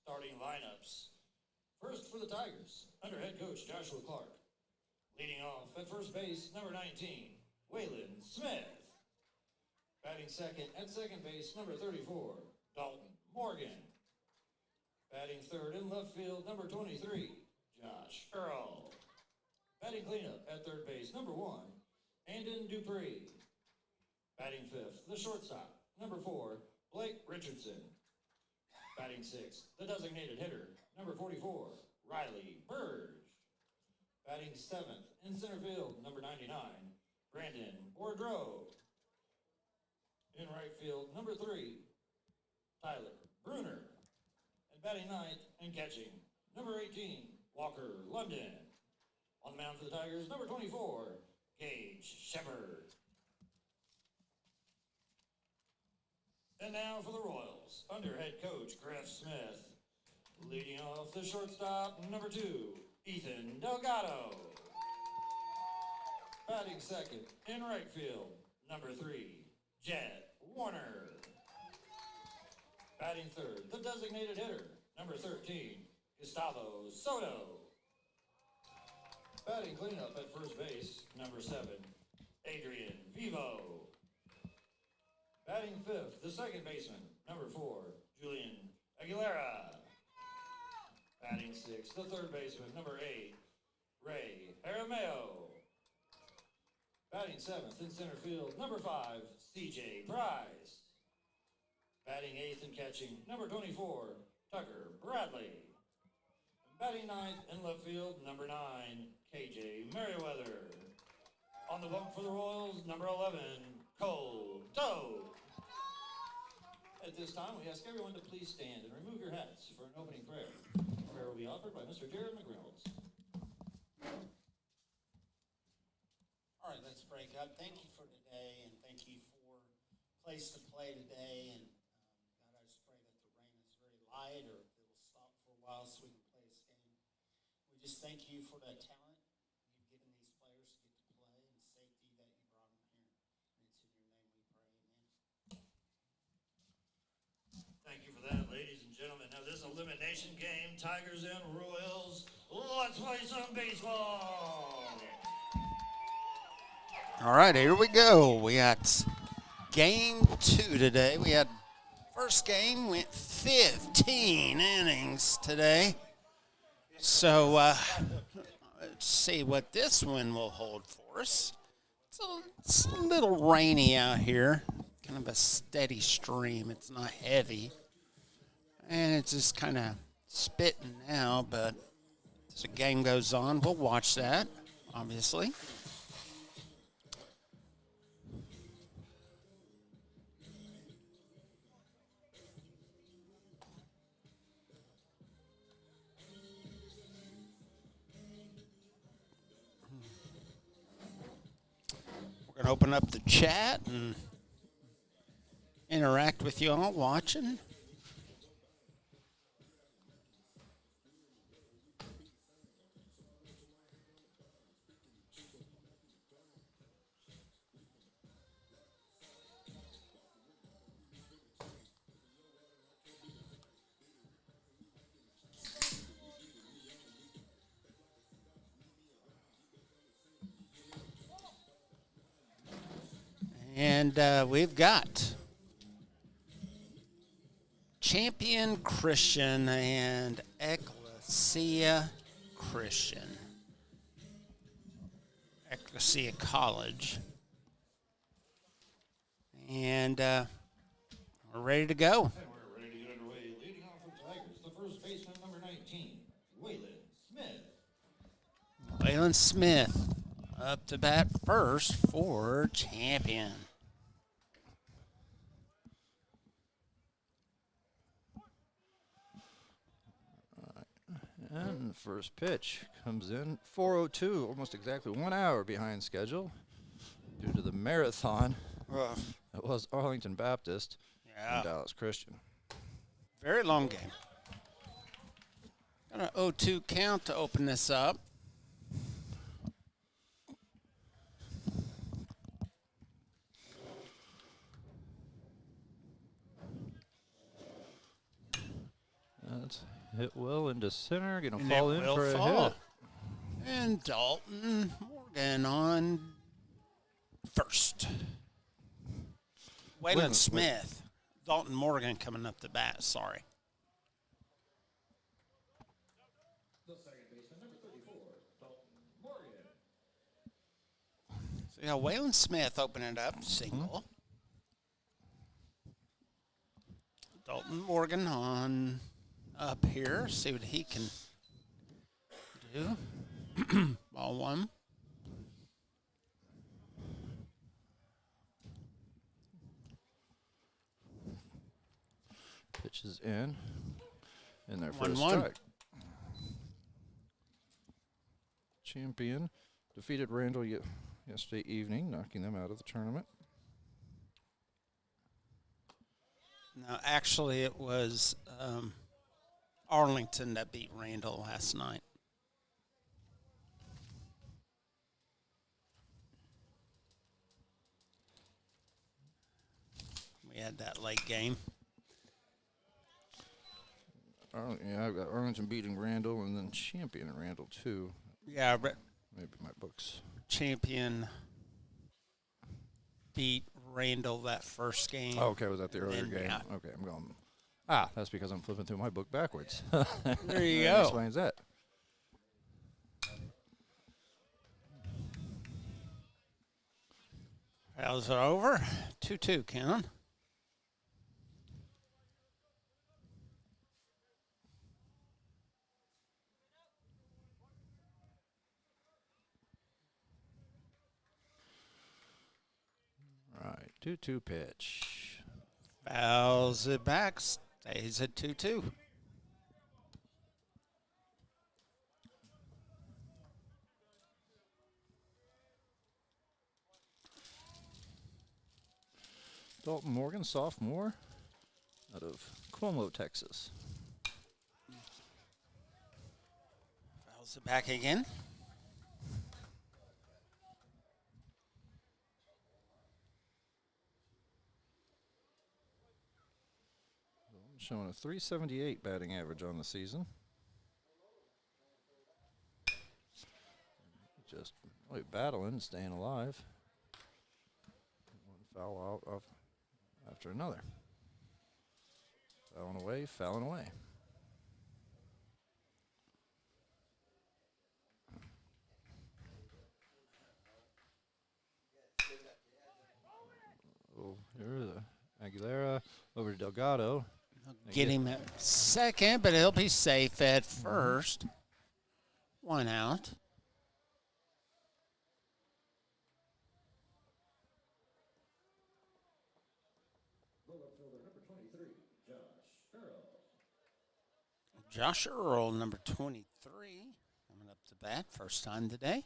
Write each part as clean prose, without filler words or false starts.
Starting lineups. First for the Tigers, under head coach Joshua Clark. Leading off at first base, number 19, Waylon Smith. Batting second at second base, number 34, Dalton Morgan. Batting third in left field, number 23, Josh Earl. Batting cleanup at third base, number 1, Andon Dupree. Batting fifth, the shortstop, number 4, Blake Richardson. Batting sixth, the designated hitter, number 44, Riley Burge. Batting seventh in center field, number 99, Brandon Bourdreau. In right field, number 3, Tyler Bruner. And batting ninth and catching, number 18, Walker London. On the mound for the Tigers, number 24, Gage Shepard. And now for the Royals, under head coach Griff Smith. Leading off the shortstop, number 2, Ethan Delgado. Batting second in right field, number 3, Jet Warner. Batting third, the designated hitter, number 13, Gustavo Soto. Batting cleanup at first base, number 7, Adrian Vivo. Batting fifth, the second baseman, number 4, Julian Aguilera. Batting sixth, the third baseman, number 8, Ray Arameo. Batting seventh in center field, number 5, C.J. Price. Batting eighth and catching, number 24, Tucker Bradley. Batting ninth in left field, number 9, K.J. Merriweather. On the bump for the Royals, number 11, Cole Toad. At this time, we ask everyone to please stand and remove your hats for an opening prayer. Prayer will be offered by Mr. Jared McReynolds. All right, let's pray. God, thank you for today, and thank you for place to play today. And God, I just pray that the rain is very light, or it will stop for a while so we can play this game. We just thank you for the talent you've given these players to get to play and safety that you brought them here. And it's in your name we pray. Amen. Thank you for that, ladies and gentlemen. Now this elimination game, Tigers and Royals. Let's play some baseball. All right, here we go. We got game 2 today. We had first game went 15 innings today. So let's see what this one will hold for us. It's a little rainy out here. Kind of a steady stream. It's not heavy. And it's just kind of spitting now, but as the game goes on, we'll watch that, obviously. We're going to open up the chat and interact with you all watching. And we've got Champion Christian and Ecclesia Christian. Ecclesia College. And we're ready to go. And we're ready to get underway. Leading off for Tigers, the first baseman, number 19, Waylon Smith. Waylon Smith up to bat first for Champion. And the first pitch comes in 4:02, almost exactly 1 hour behind schedule due to the marathon. It was Arlington Baptist and Dallas Christian. Very long game. Got an 0-2 count to open this up. That's hit well into center. Going to And fall it in will for a fall. hit. And Dalton Morgan on first. Waylon Smith. Dalton Morgan coming up the bat, sorry. The second baseman, number 34, Dalton Morgan. So, yeah, Waylon Smith opening it up, single. Dalton Morgan on up here. See what he can do. Ball one. Pitches in there for a 1-1. strike. Champion defeated Randall yesterday evening, knocking them out of the tournament. No, actually, it was Arlington that beat Randall last night. We had that late game. Yeah, I've got Arlington beating Randall and then Champion and Randall too. Yeah, but Maybe my books. Champion beat Randall that first game. Oh, okay, was that the earlier then, game? yeah. Okay, I'm going. That's because I'm flipping through my book backwards. There you That go. explains that. How's it over? 2-2 count. All right, 2-2 pitch. Fouls it back. Stays at 2-2. Dalton Morgan, sophomore, out of Como, Texas. Fouls it back again. Showing a .378 batting average on the season. Just really battling, staying alive. One foul out after another. Fouling away, fouling away. Oh, here the Aguilera over to Delgado. Get him at second, but he'll be safe at first. One out. Josh Earl, number 23, coming up to bat, first time today.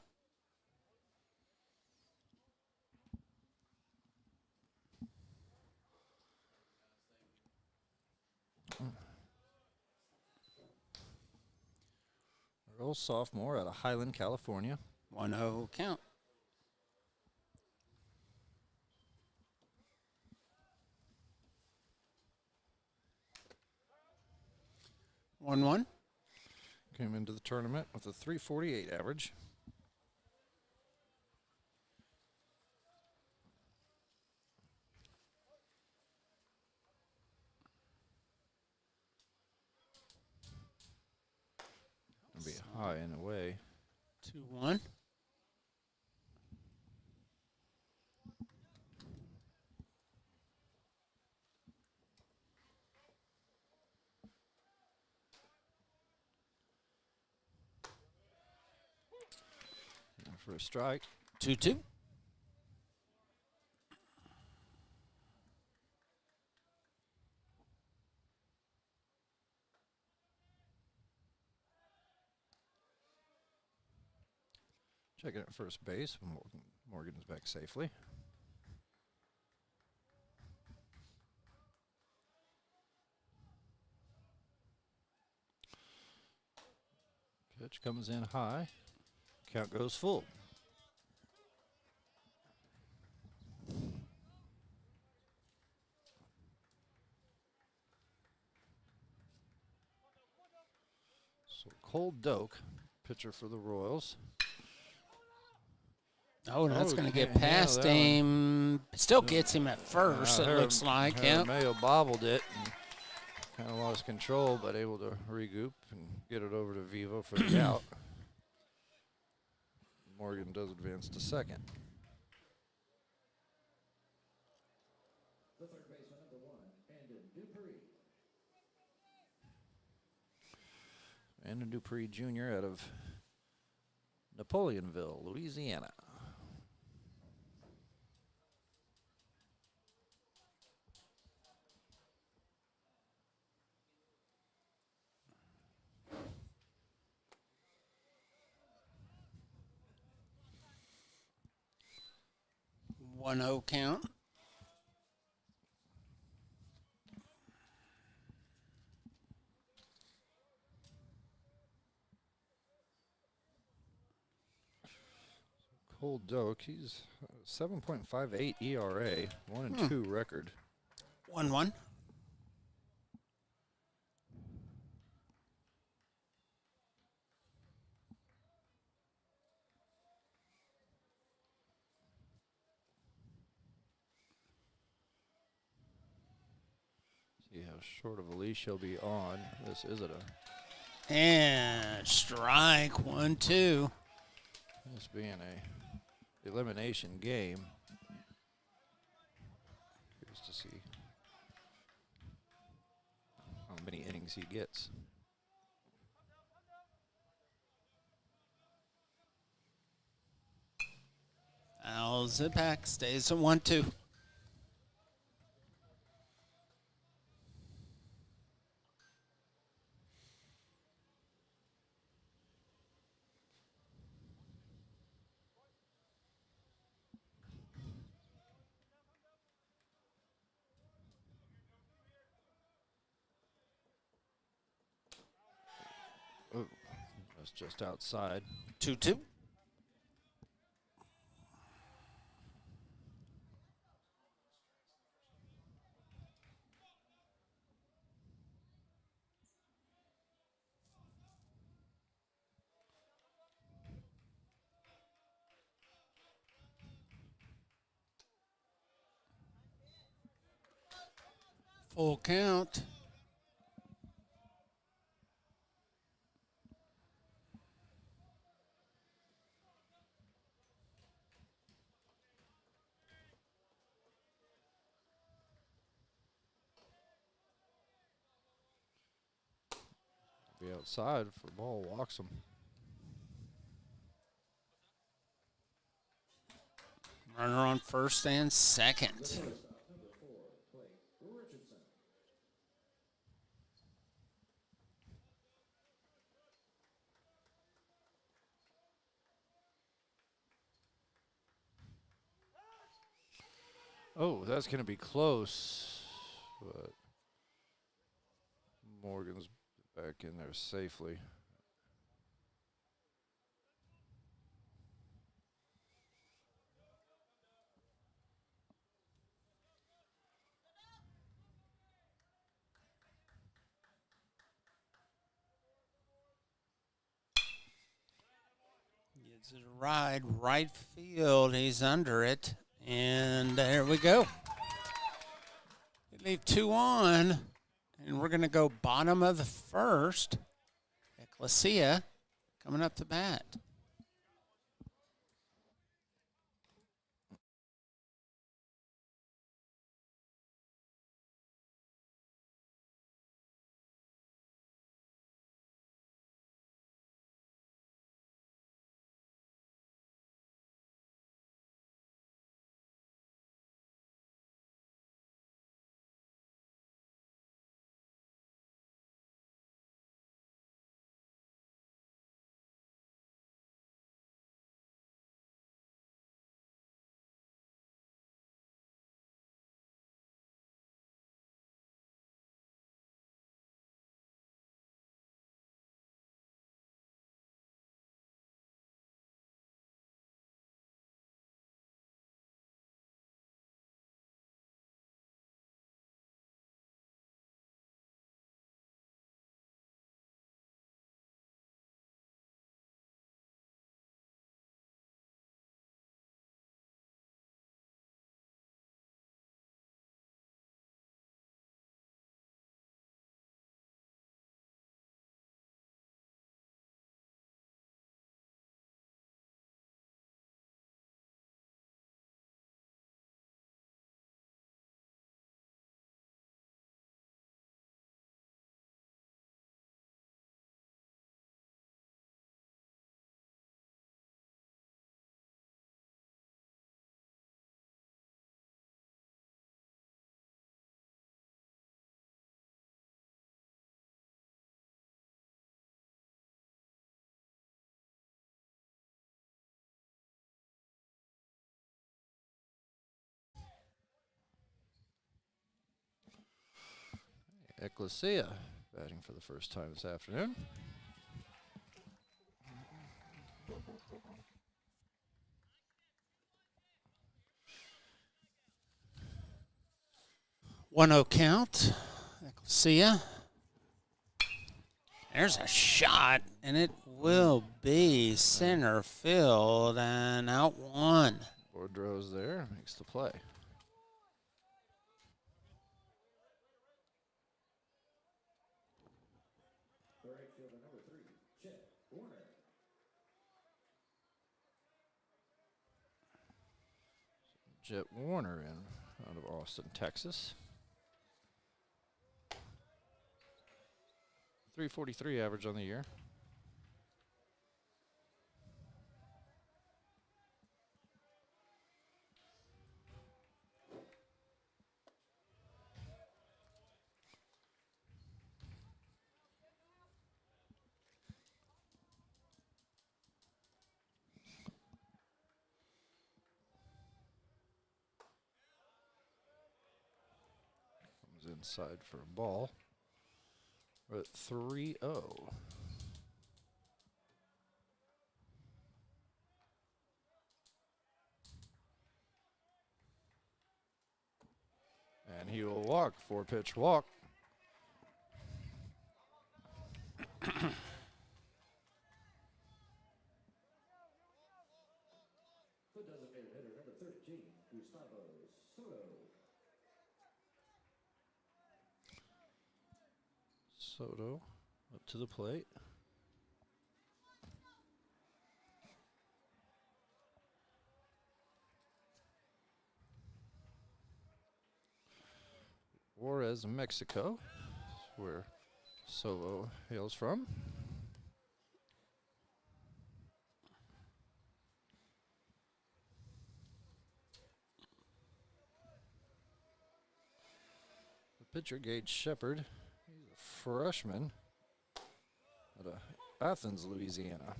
Earl, sophomore out of Highland, California. 1-0 count. One. Came into the tournament with a .348 average. Gonna be high and away. 2-1. For a strike. 2-2. Checking at first base. Morgan is back safely. Pitch comes in high. Count goes full. So Cole Doak, pitcher for the Royals. Oh, that's going to get yeah, past him. Still gets him at first, it looks like. Yep. Mayo bobbled it and kind of lost control, but able to regroup and get it over to Vivo for the out. Morgan does advance to second. The third baseman, number 1, Andon Dupree. Andon Dupree Jr. out of Napoleonville, Louisiana. One 0 count. Cole Doak, he's 7.58 ERA, 1-2 record. 1-1. See how short of a leash he'll be on. This is it a And strike 1-2. this being a elimination game. Curious to see how many innings he gets. Fouls it back. Stays at 1-2. Oh, that's just outside. 2-2. Full count. Be outside for ball, walks him. Runner on first and second. Number 4, Blake Richardson. Oh, that's going to be close, but Morgan's back in there safely. Gets it a ride, right field. He's under it. And there we go. We leave 2 on. And we're going to go bottom of the first. Ecclesia coming up to bat. Ecclesia batting for the first time this afternoon. One-0 count. Ecclesia. There's a shot, and it will be center field and out one. Boudreaux's there, makes the play. Jet Warner in out of Austin, Texas. 343 average on the year. Comes inside for a ball. We're at 3-0. And he will walk, 4-pitch walk. Soto up to the plate. Juarez, Mexico, where Soto hails from. The pitcher, Gage Shepard, he's a freshman out of Athens, Louisiana.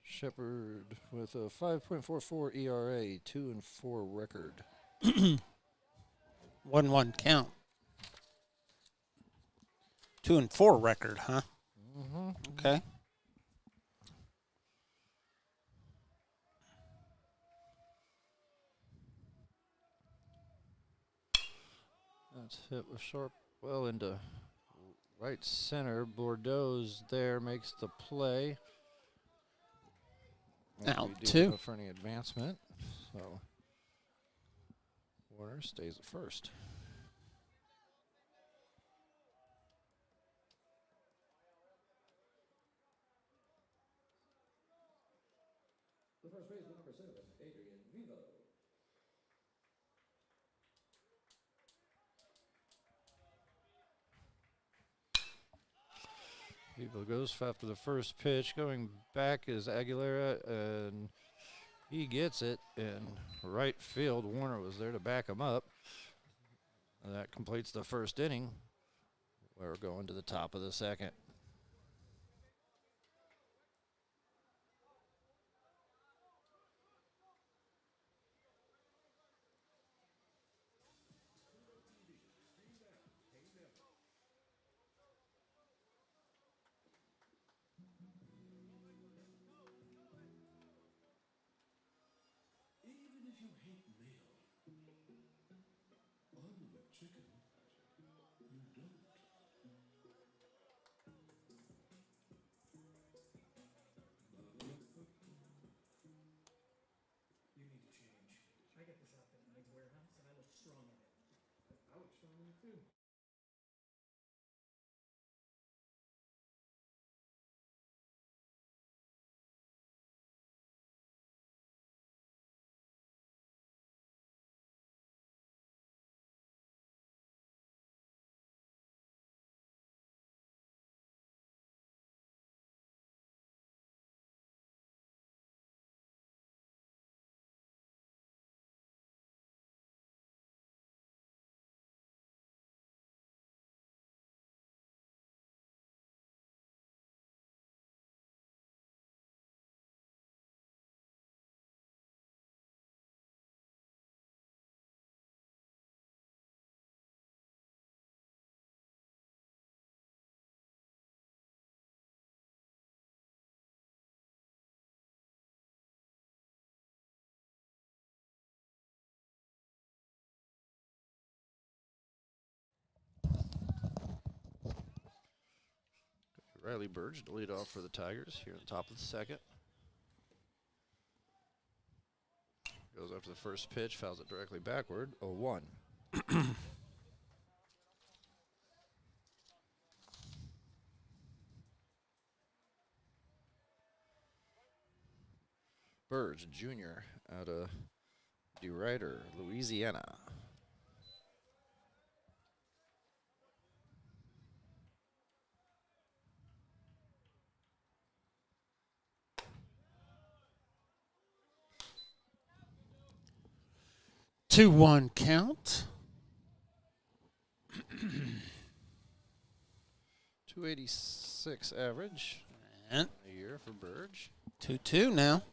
Shepard with a 5.44 ERA, 2-4 record. 1-1 count. 2-4 record, huh? Mm-hmm. Okay. That's hit with sharp well into right center. Bordeaux's there, makes the play. Won't Out be deep two. enough for any advancement, so Warner stays at first. The first baseman, number 7, Adrian Vivo. Vivo goes after the first pitch. Going back is Aguilera, and he gets it in right field. Warner was there to back him up. And that completes the first inning. We're going to the top of the second. Even if you hate mail, unlike chicken, you don't. You need to change. I got this outfit at Mike's warehouse, and I look strong in it. I look strong in it too. Riley Burge to lead off for the Tigers here at the top of the second. Goes after the first pitch, fouls it directly backward. 0-1. Burge, junior, out of DeRuyter, Louisiana. Two one count. 286 average And a year for Burge. 2-2 now.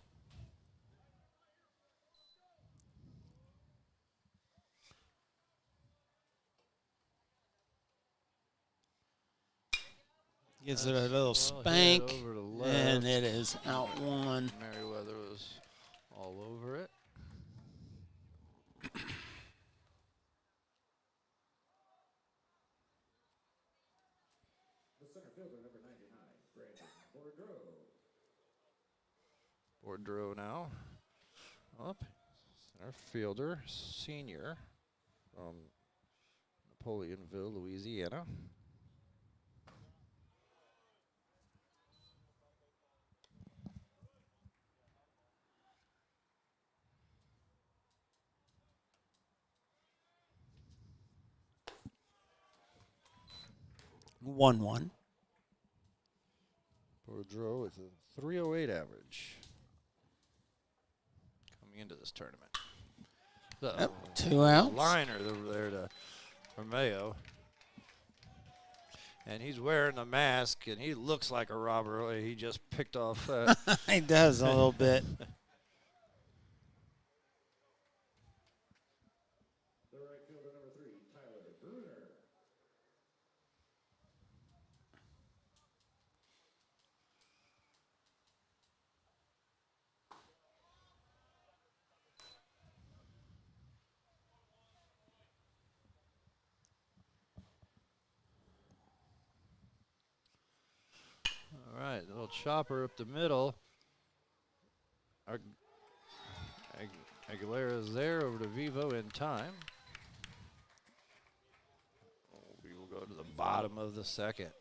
Gives it a little spank, Over to left. and it is out one. Merriweather was all over it. The center fielder, number 99, Brandon Bourdreau. Bourdreau now up. Center fielder, senior from Napoleonville, Louisiana. One. Bourdreau with a 308 average coming into this tournament. So, Yep, 2 outs. liner over there to Romeo. And he's wearing a mask, and he looks like a robber. He just picked off. He does a little bit. The right fielder, number 3, Tyler Bruner. All right, little chopper up the middle. Aguilera is there over to Vivo in time. We will go to the bottom of the second.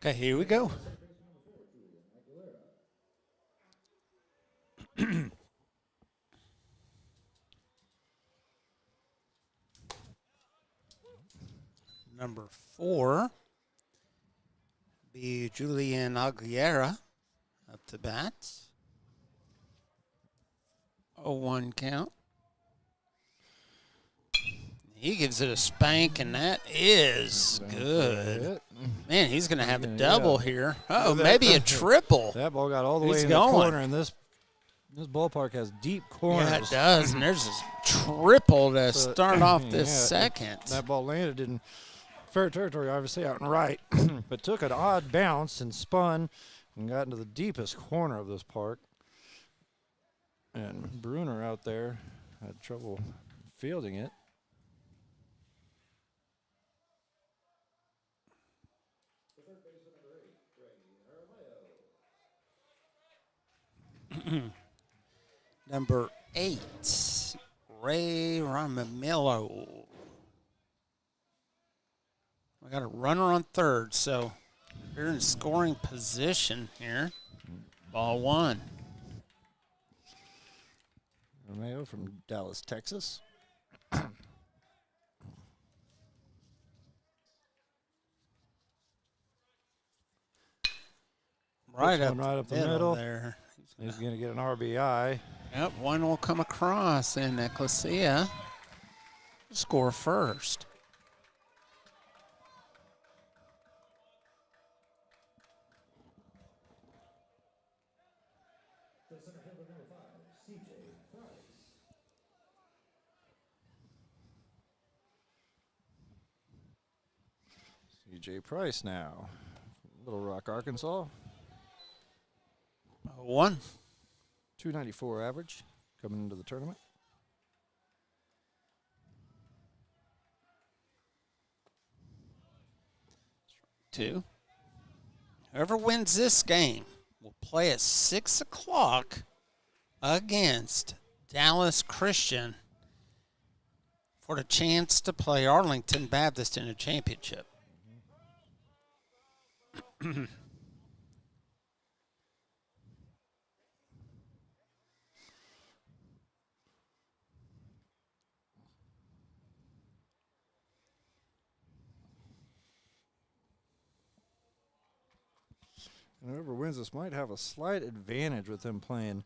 Okay, here we go. Number 4 be Julian Aguilera up to bat. 0-1 count. He gives it a spank, and that is good. Man, he's going to have a double here. Oh, maybe a triple. That ball got all the way He's in going. the corner, and this ballpark has deep corners. Yeah, it does, and there's this triple to So, start off this yeah, second. That ball landed in fair territory, obviously out and right, but took an odd bounce and spun and got into the deepest corner of this park. And Bruner out there had trouble fielding it. Number 8, Ray Ramamillo. We got a runner on third, so we're in scoring position here. Ball 1. Romeo from Dallas, Texas. Right One up the middle there. He's going to get an RBI. Yep, one will come across, and Ecclesia score first. CJ Price now. Little Rock, Arkansas. 1. 294 average coming into the tournament. 2. Whoever wins this game will play at 6 o'clock against Dallas Christian for the chance to play Arlington Baptist in a championship. And whoever wins this might have a slight advantage with them playing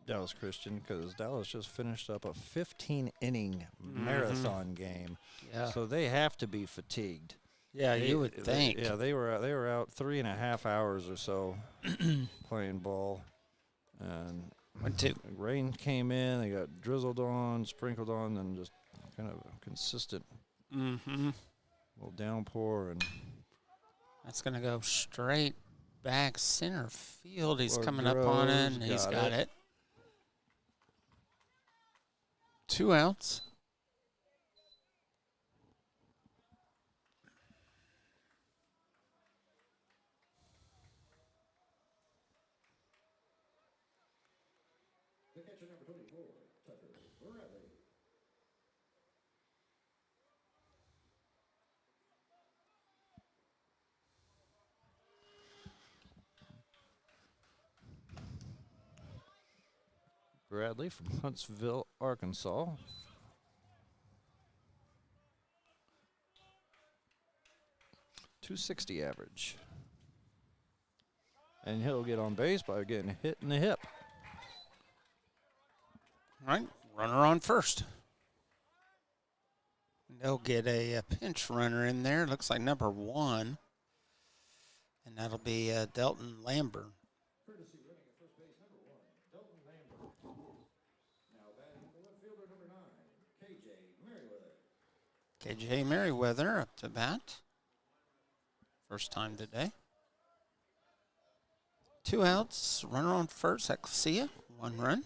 Dallas Christian, because Dallas just finished up a 15-inning marathon game. Yeah. So they have to be fatigued. Yeah, you would think. They were out 3.5 hours or so playing ball, and 1, 2. rain came in. They got drizzled on, sprinkled on, and just kind of a consistent little downpour. And That's going to go straight back center field. He's Or coming up on it, and he's got it. 2 outs. Bradley from Huntsville, Arkansas. .260 average. And he'll get on base by getting hit in the hip. All right, runner on first. They'll get a pinch runner in there. Looks like number 1. And that'll be Delton Lambert. KJ Merriweather up to bat. First time today. 2 outs, runner on first, Ecclesia, 1 run.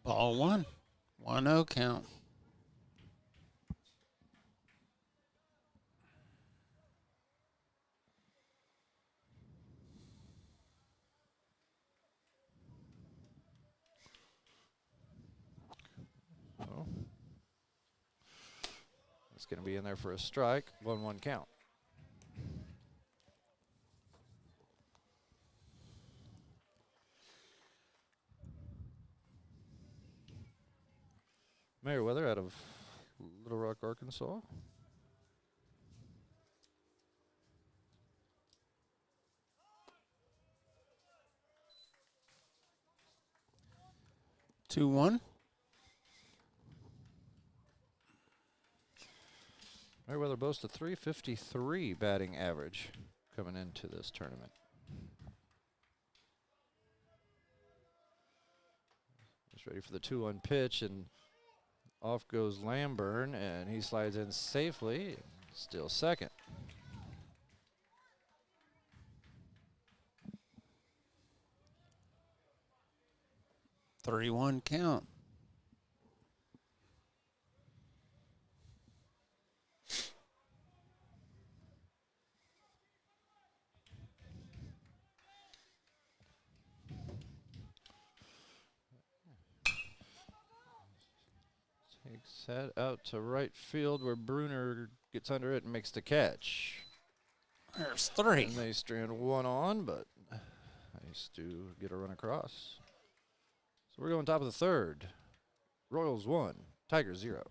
Ball 1, 1-0 count. It's going to be in there for a strike. 1-1 count. Merriweather out of Little Rock, Arkansas. Two, 1. Merriweather boasts a .353 batting average coming into this tournament. He's ready for the 2-1 pitch, and off goes Lamburn, and he slides in safely. Still second. 3-1 count. Takes that out to right field where Bruner gets under it and makes the catch. There's 3. And they strand one on, but nice to get a run across. So we're going top of the third. Royals 1, Tigers 0.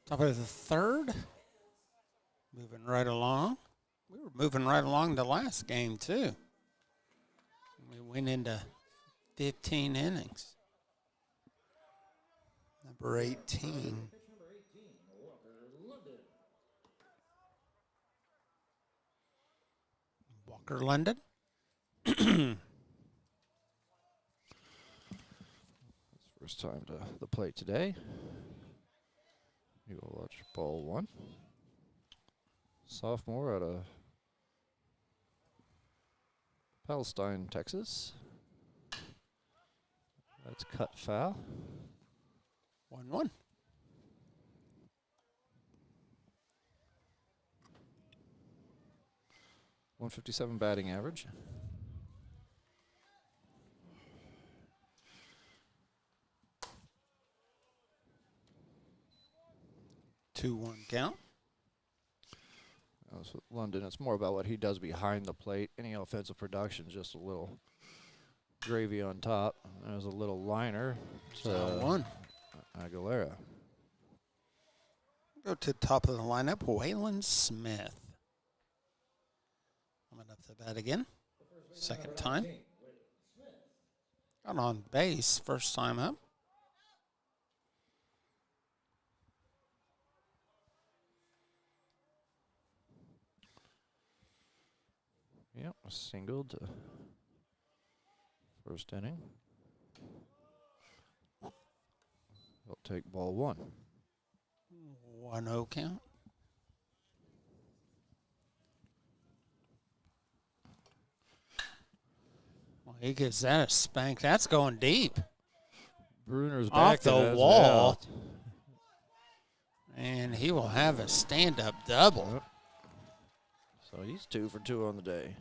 Top of the third. Moving right along. We were moving right along the last game, too. We went into 15 innings. Number 18. Walker London. First time to the plate today. You will watch ball 1. Sophomore out of Palestine, Texas. That's cut foul. 1-1. .157 batting average. Two-one count. With London, it's more about what he does behind the plate. Any offensive production, just a little gravy on top. There's a little liner to 1. Aguilera. Go to the top of the lineup, Waylon Smith. Coming up to bat again. Second time. Got on base first time up. Yep, a single to first inning. They'll take ball 1. 1-0 count. Well, he gives that a spank. That's going deep. Bruner's Off back the wall. And he will have a stand-up double. Yep. So he's 2 for 2 on the day.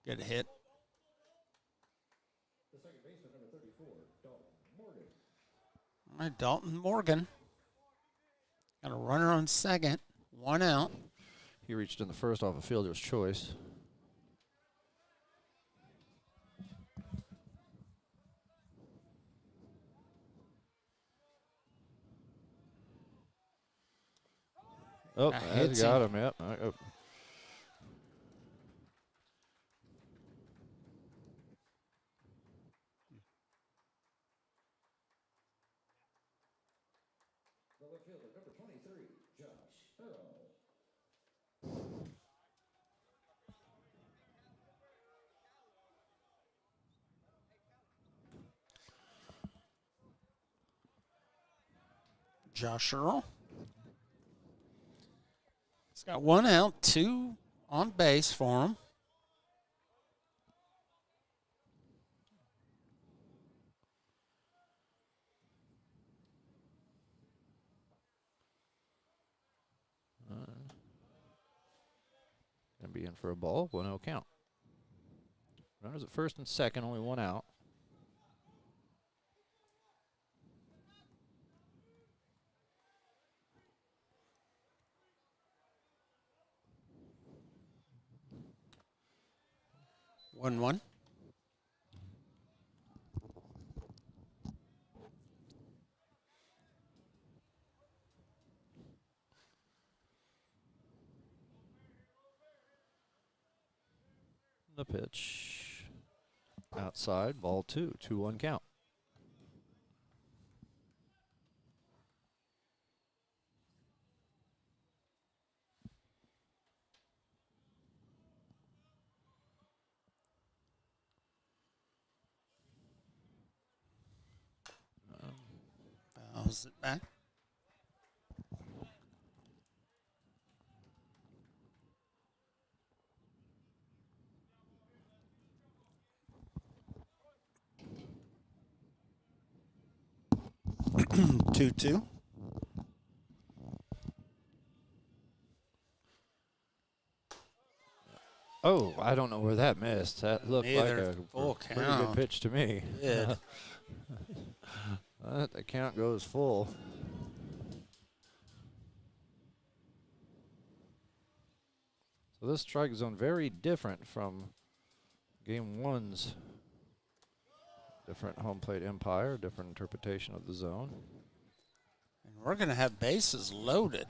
Good hit. The second baseman, number 34, Dalton Morgan. All right, Dalton Morgan. Got a runner on second. 1 out. He reached in the first off a fielder's choice. Oh, That that's hits got him. him, yep. The left fielder, number 23, Josh Farrell. Josh Earl. He's got 1 out, 2 on base for him. Gonna be in for a ball, 1-0 count. Runners at first and second, only 1 out. 1-1. The pitch. Outside, ball 2, 2-1 count. Fouls it back. Two. Oh, I don't know where that missed. That looked like Neither. a Full pretty count. good pitch to me. Did. The count goes full. So this strike zone very different from game 1's different home plate umpire, different interpretation of the zone. And we're going to have bases loaded.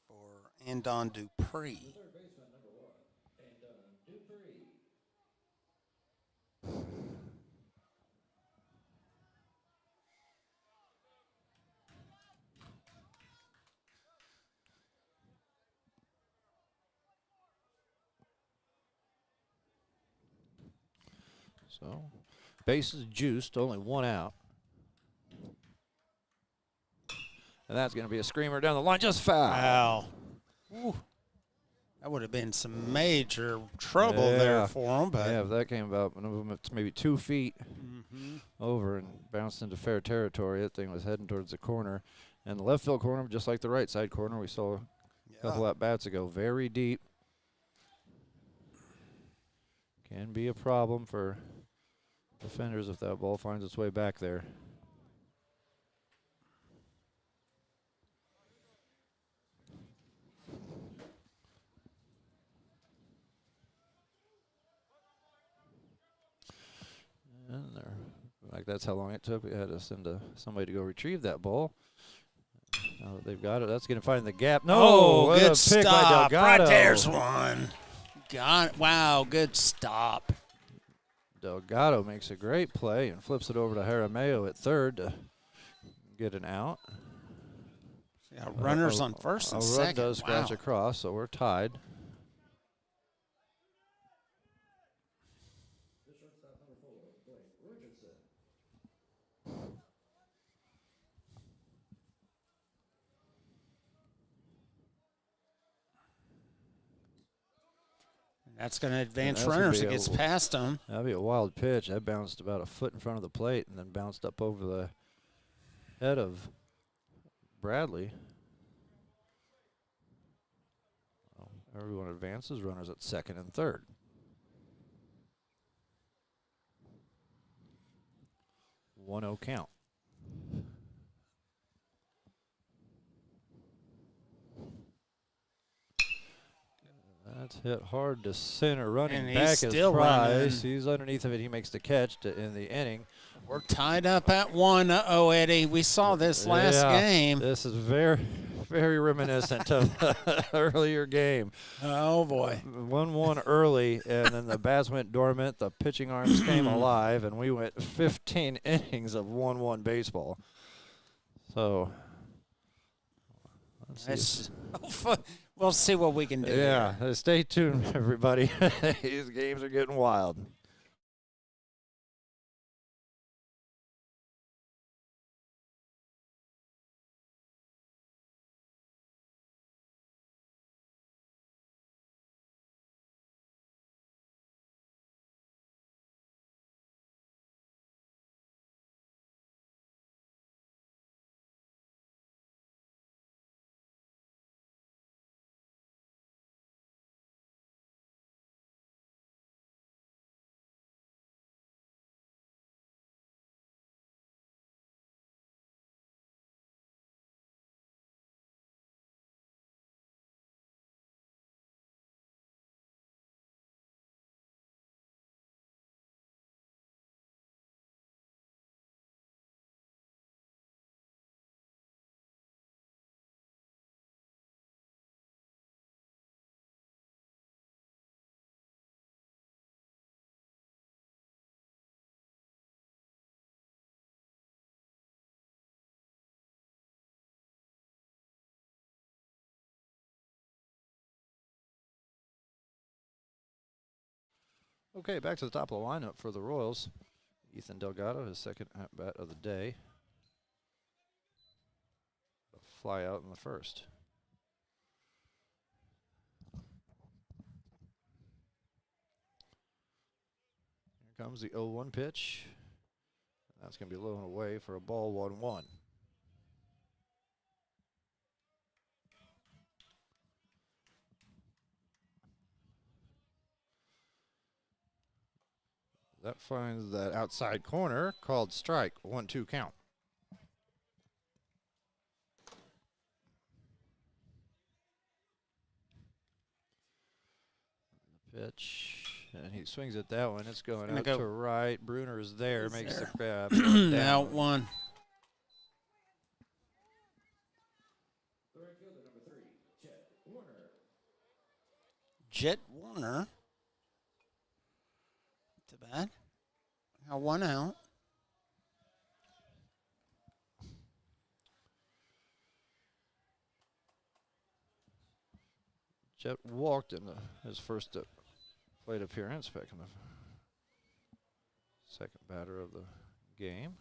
For Andon Dupree. So, bases juiced, only 1 out. And that's going to be a screamer down the line, just foul. Wow. Ooh. That would have been some major trouble there for him. But yeah, if that came about, it's maybe 2 feet over and bounced into fair territory. That thing was heading towards the corner. And the left field corner, just like the right side corner, we saw a couple at-bats ago, very deep. Can be a problem for defenders if that ball finds its way back there. And there, like that's how long it took. We had to send somebody to go retrieve that ball. Now that they've got it, that's going to find the gap. No, what good a pick stop. by Delgado. Right there's one. Wow, good stop. Delgado makes a great play and flips it over to Jaramillo at third to get an out. Yeah, runners on first and a second. run does scratch across, so we're tied. That's going to advance runners. It gets past them. That'd be a wild pitch. That bounced about a foot in front of the plate and then bounced up over the head of Bradley. Everyone advances. Runners at second and third. One-0 count. That's hit hard to center. Running And back he's is still Price. running. He's underneath of it. He makes the catch in the inning. We're tied up at 1. Uh-oh, Eddie. We saw this last game. This is very, very reminiscent of the earlier game. Oh, boy. 1-1 early, and then the bats went dormant. The pitching arms came alive, and we went 15 innings of 1-1 baseball. So, let's see. We'll see what we can do. Yeah, stay tuned, everybody. These games are getting wild. Okay, back to the top of the lineup for the Royals. Ethan Delgado, his second at-bat of the day. A fly out in the first. Here comes the 0-1 pitch. That's going to be low and away for a ball 1-1. That finds that outside corner, called strike, 1-2 count. The pitch, and he swings at that one. It's going out to right. Bruner is there, makes the grab. Out one. Jet Warner. To bat. Now 1 out. Jet walked in his first plate appearance, back in the second batter of the game.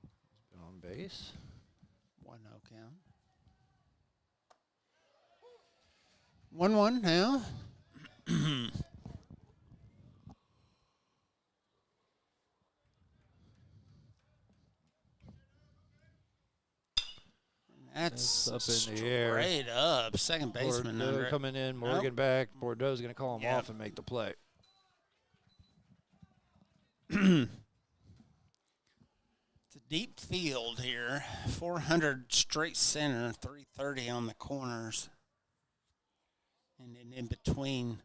He's been on base. 1-0 count. 1-1 now. That's up in the air. Straight up. Second baseman Bordeaux under it. coming in. Morgan back. Bordeaux's going to call him off and make the play. It's a deep field here. 400 straight center, 330 on the corners. And then in between.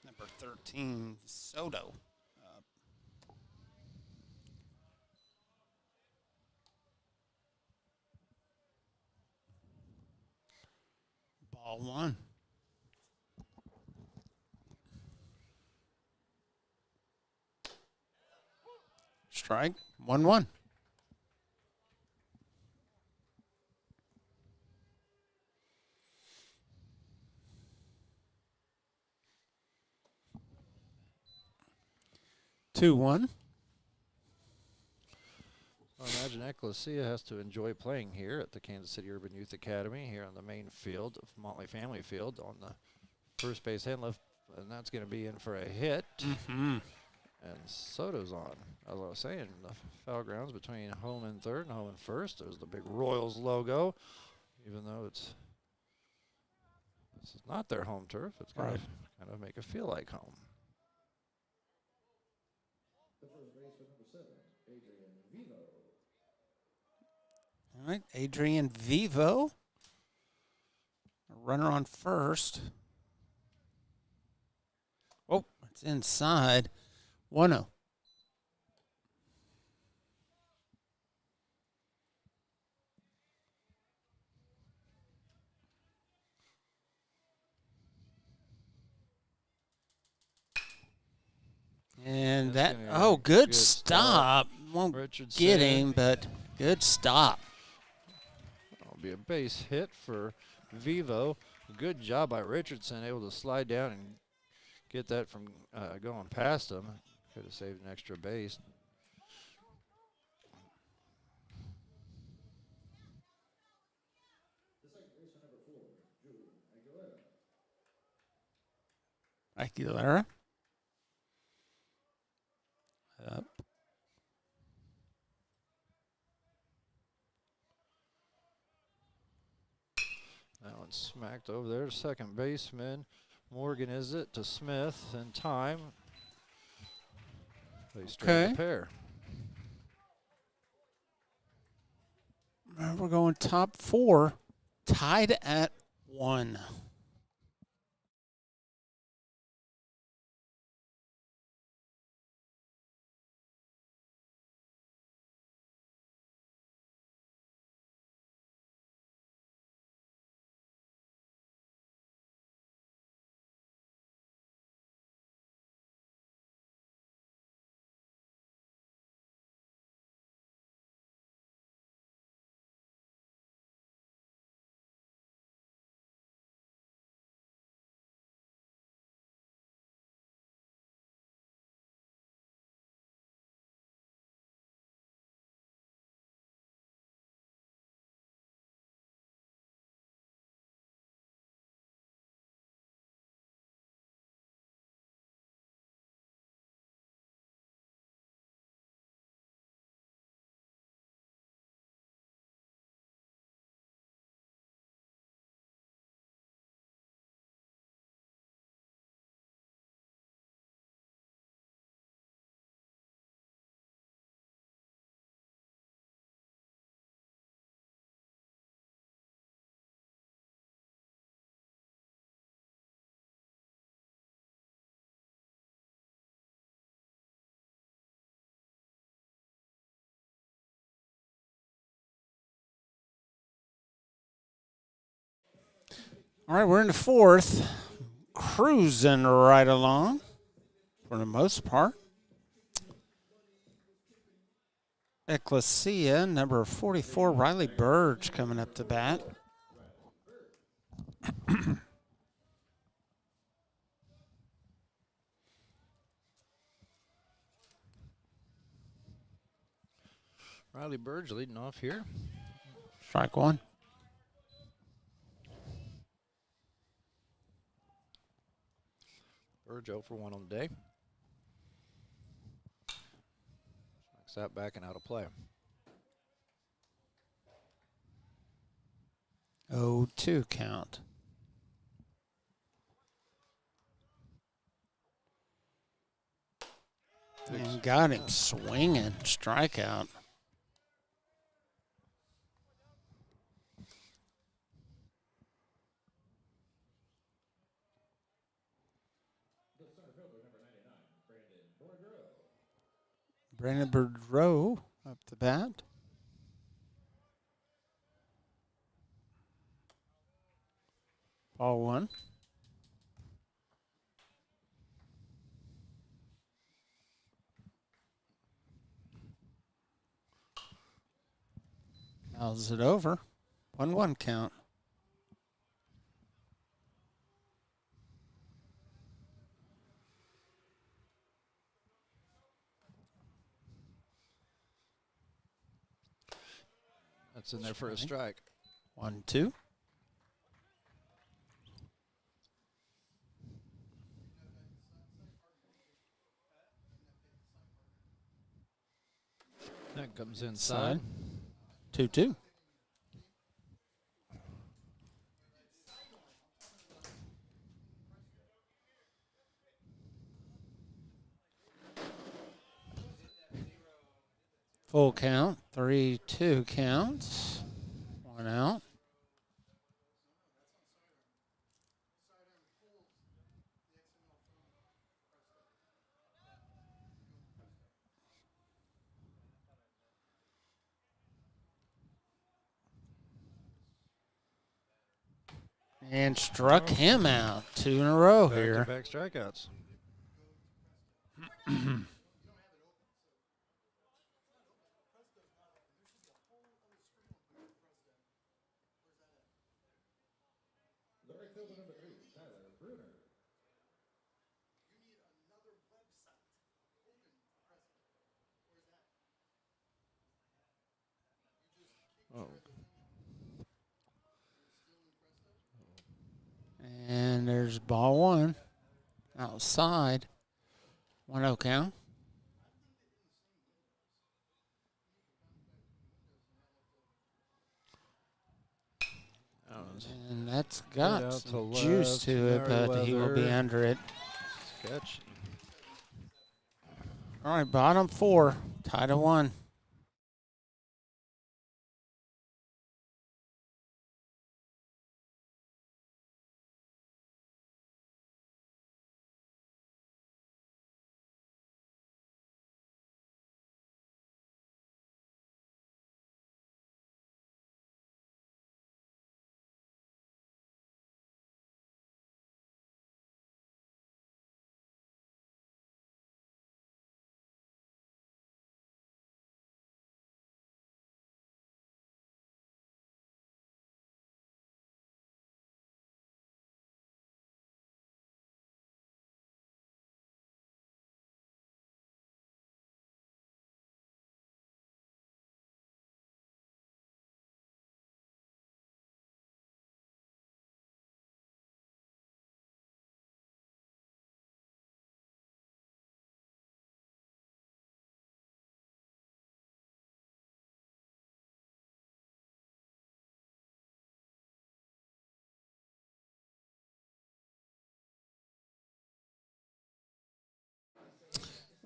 Number 13, Soto. Ball 1. Strike, 1-1. Two one. I imagine Ecclesia has to enjoy playing here at the Kansas City Urban Youth Academy here on the main field of Motley Family Field on the first base hand lift, and that's going to be in for a hit. Mm-hmm. And Soto's on. As I was saying, the foul grounds between home and third and home and first. There's the big Royals logo, even though this is not their home turf. It's going to kind of make it feel like home. All right, Adrian Vivo. A runner on first. Oh, it's inside. 1-0. And that, good stop. Won't get him, but good stop. That'll be a base hit for Vivo. Good job by Richardson, able to slide down and get that from going past him. Could have saved an extra base. Aguilera. Up. That one smacked over there. Second baseman. Morgan is it to Smith in time. They straighten the pair. We're going top 4, tied at 1. All right, we're in the fourth. Cruising right along for the most part. Ecclesia, number 44, Riley Burge coming up to bat. Riley Burge leading off here. Strike one. Burge 0 for 1 on the day. Strikes that back and out of play. 0-2 count. And got him swinging. Strikeout. Brandon Boudreau up the bat. Ball one. Fouls it over. 1-1 count. That's in there for a strike. 1-2. That comes inside. 2-2. Full count. 3-2 counts. 1 out. And struck him out. 2 in a row here. Back-to-back strikeouts. Oh. And there's ball one. Outside. 1-0 count. And that's got some juice to it, but he will be under it. Catch. All right, bottom 4. Tied at 1.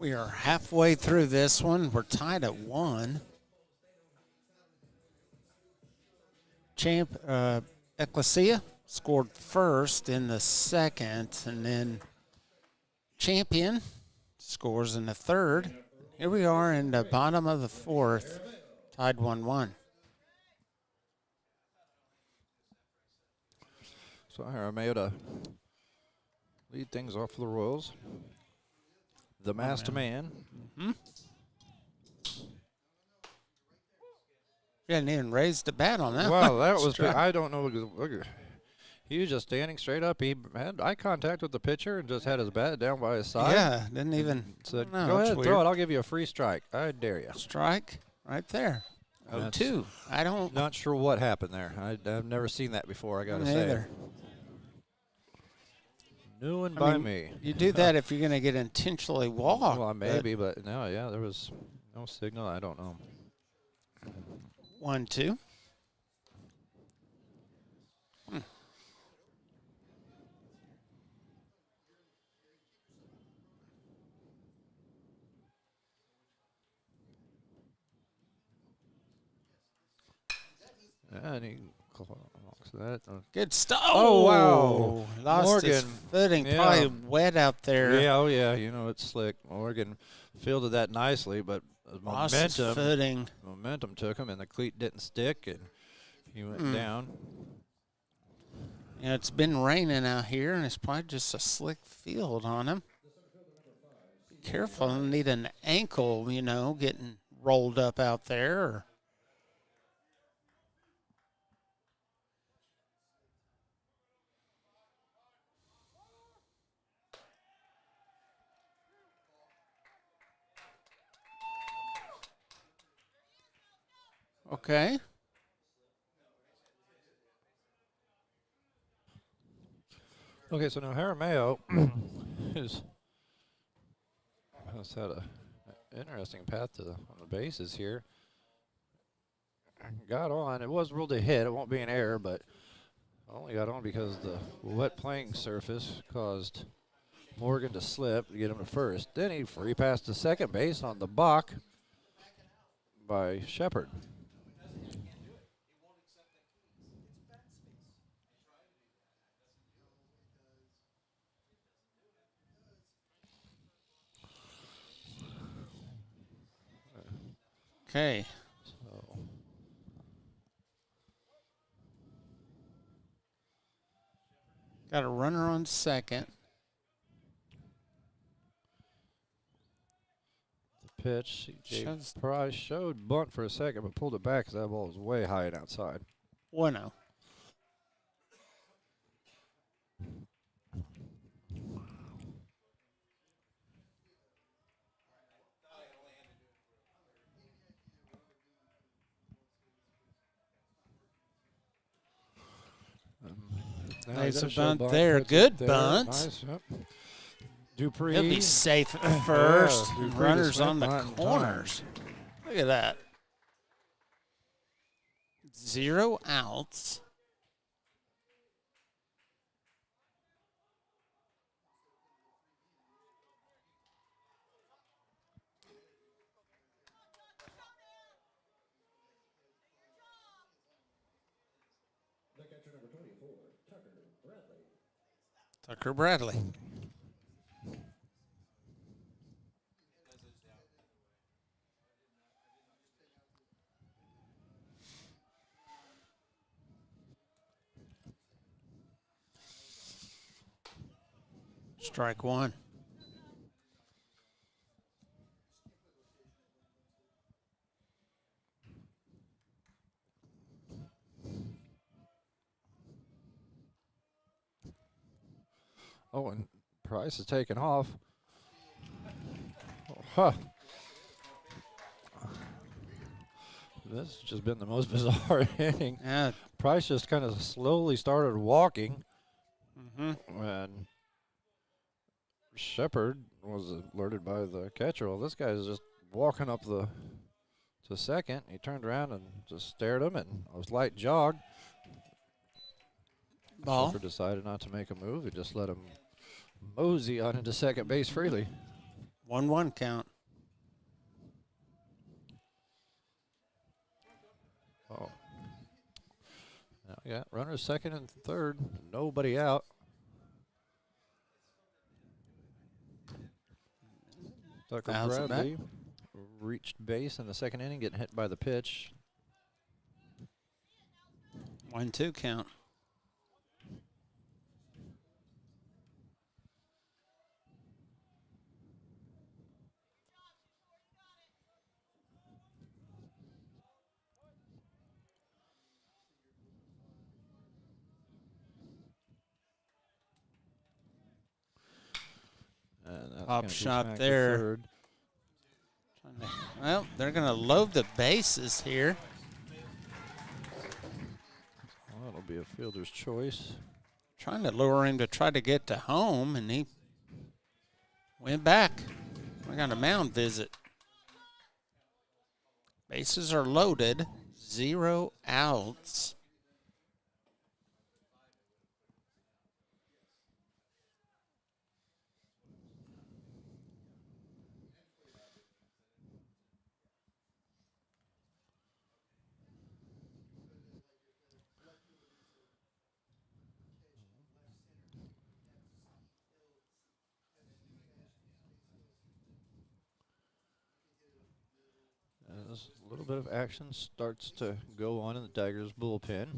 We are halfway through this one. We're tied at 1. Ecclesia scored first in the second, and then Champion scores in the third. Here we are in the bottom of the 4th, tied 1-1. So Jaramillo to lead things off for the Royals. The masked man. Mm-hmm. He hadn't even raised the bat on that Wow, one. that was. Strike. I don't know. Look, he was just standing straight up. He had eye contact with the pitcher and just had his bat down by his side. Yeah, didn't even. Said, No, "Go it's ahead, weird. throw it. I'll give you a free strike. I dare you." Strike right there. That's 0-2. I don't. Not sure what happened there. I've never seen that before. I gotta say. Either. New one I by mean, me. You do that if you're going to get intentionally walked. Well, maybe, but no, yeah, there was no signal. I don't know. 1-2. And he clocks that. Good stuff. Oh, wow. Lost his Morgan. footing. Yeah. Probably wet out there. Yeah, oh yeah, you know it's slick. Morgan fielded that nicely, but Lost his footing. momentum took him, and the cleat didn't stick, and he went down. Yeah, it's been raining out here, and it's probably just a slick field on him. Be careful. You need an ankle, getting rolled up out there. Okay. Okay, so now Jaramillo has had an interesting path on the bases here. Got on. It was ruled a hit. It won't be an error, but only got on because the wet playing surface caused Morgan to slip to get him to first. Then he free passed to second base on the balk by Shepard. Okay. So Got a runner on second. the pitch, Shows- Price showed bunt for a second, but pulled it back because that ball was way high and outside. 1-0. Nice Nice bunt there. Good bunt. Nice, yep. Dupree. He'll be safe at first. Dupree to Runners Smith on the not in time. corners. Look at that. 0 outs. Tucker Bradley. Strike one. Oh, and Price is taking off. Oh, huh. This has just been the most bizarre inning. Yeah. Price just kind of slowly started walking, and Shepard was alerted by the catcher. Well, this guy's just walking up to second. He turned around and just stared him, and it was light jog. Ball. Shepard decided not to make a move. He just let him mosey on into second base freely. 1-1 count. Oh. Now we got runners second and third. Nobody out. Tucker Fouls it back. Bradley reached base in the second inning, getting hit by the pitch. 1-2 count. Pop gonna be shot smacked to there. third. Well, they're going to load the bases here. Well, that'll be a fielder's choice. Trying to lure him to try to get to home, and he went back. We got a mound visit. Bases are loaded. 0 outs. As a little bit of action starts to go on in the Tigers bullpen.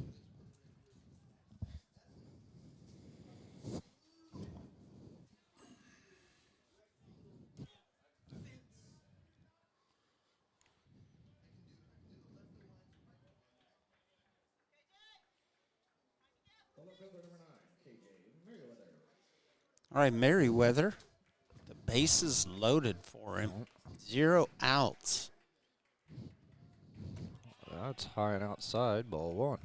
All right, Merriweather. The bases loaded for him. 0 outs. That's high and outside, ball one.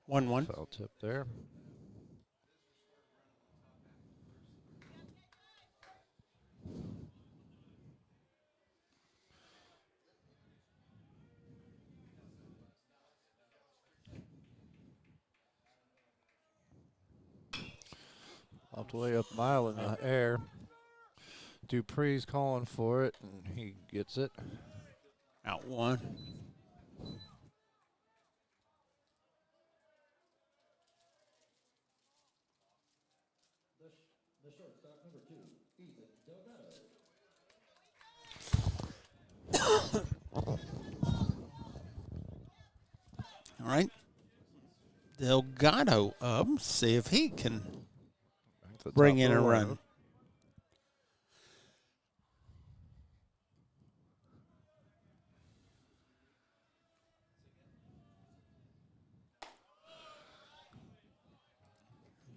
One. Foul tip there. Off the way up mile in the air. Dupree's calling for it, and he gets it. Out one. The shortstop, number 2, Ethan Delgado. All right. Delgado up. See if he can bring in a run.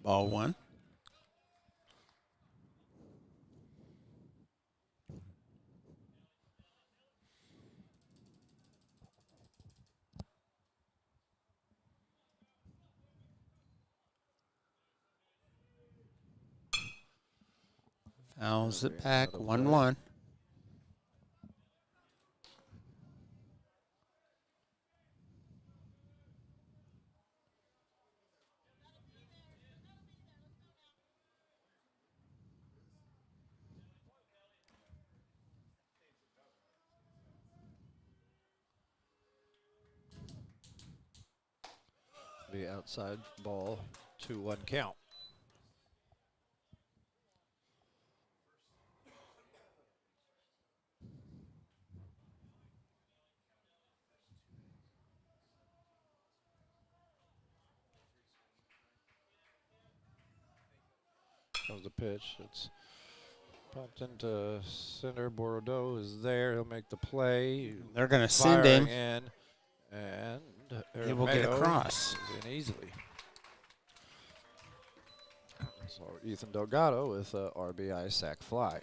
Ball one. Fouls it back. 1-1. Be outside ball, 2-1 count. Comes the pitch. It's popped into center. Bordeaux is there. He'll make the play. They're going to send him. In, and He will get Aramayo across. is in easily. So Ethan Delgado with a RBI sac fly.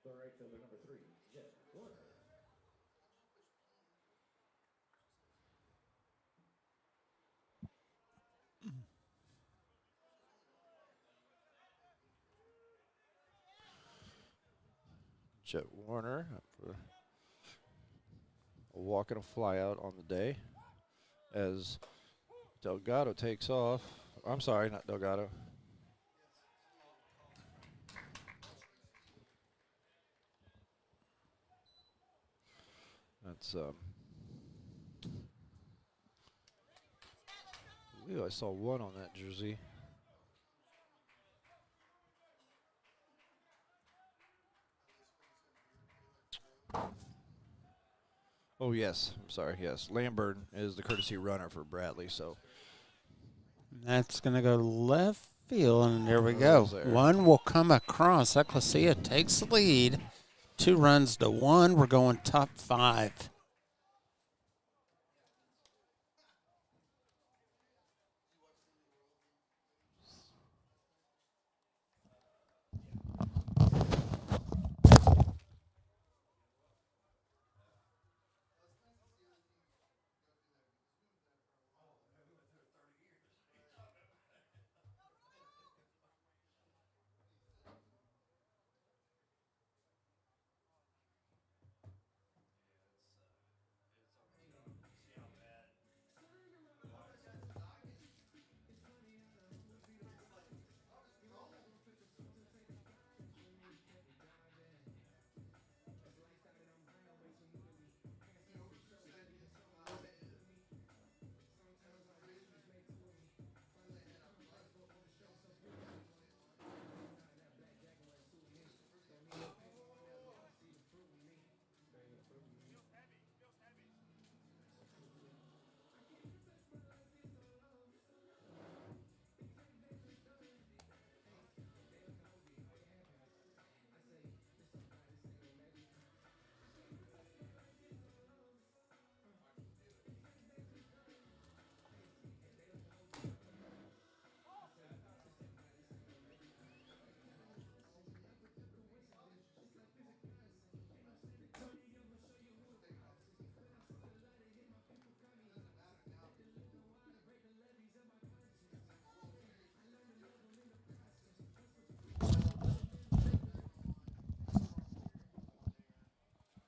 The right fielder, number 3, Jet Warner. Jet Warner for a walk and a fly out on the day as Delgado takes off. I'm sorry, not Delgado. That's I believe I saw 1 on that jersey. Oh, yes. I'm sorry. Yes. Lamburn is the courtesy runner for Bradley. So That's going to go left field, and there we go. There. One will come across. Ecclesia takes the lead. 2 runs to 1. We're going top 5.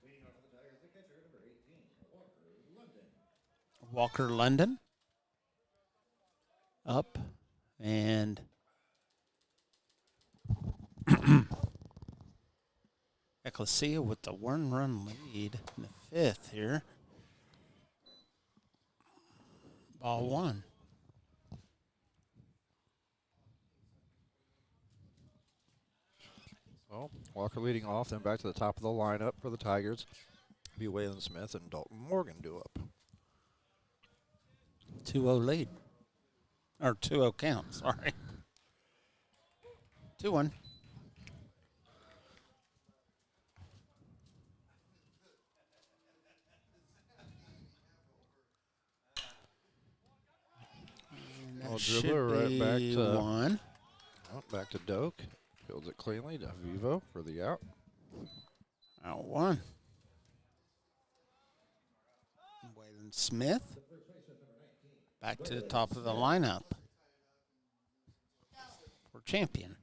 Leading off for the Tigers, the catcher, number 18, Walker London. Walker London up and Ecclesia with the 1-run lead in the 5th here. Ball 1. Well, Walker leading off, then back to the top of the lineup for the Tigers. Be Waylon Smith and Dalton Morgan due up. 2-0 lead. Or 2-0 count, sorry. 2-1. Well, dribbler right back to 1. Oh, back to Doak. Fields it cleanly to Vivo for the out. Out 1. Waylon Smith back to the top of the lineup for champion.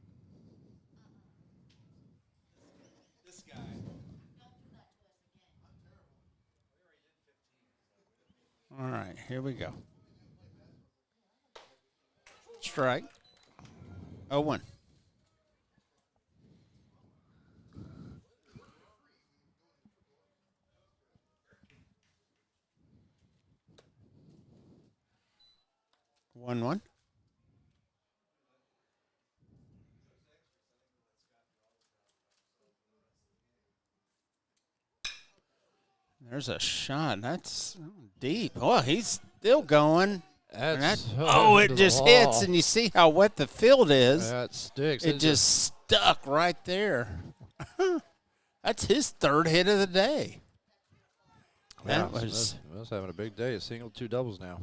All right, here we go. Strike. 0-1. One. There's a shot. That's deep. Oh, he's still going. It just hits, and you see how wet the field is. That sticks. It just stuck right there. That's his 3rd hit of the day. Yeah, That was Smith's having a big day. A single, 2 doubles now.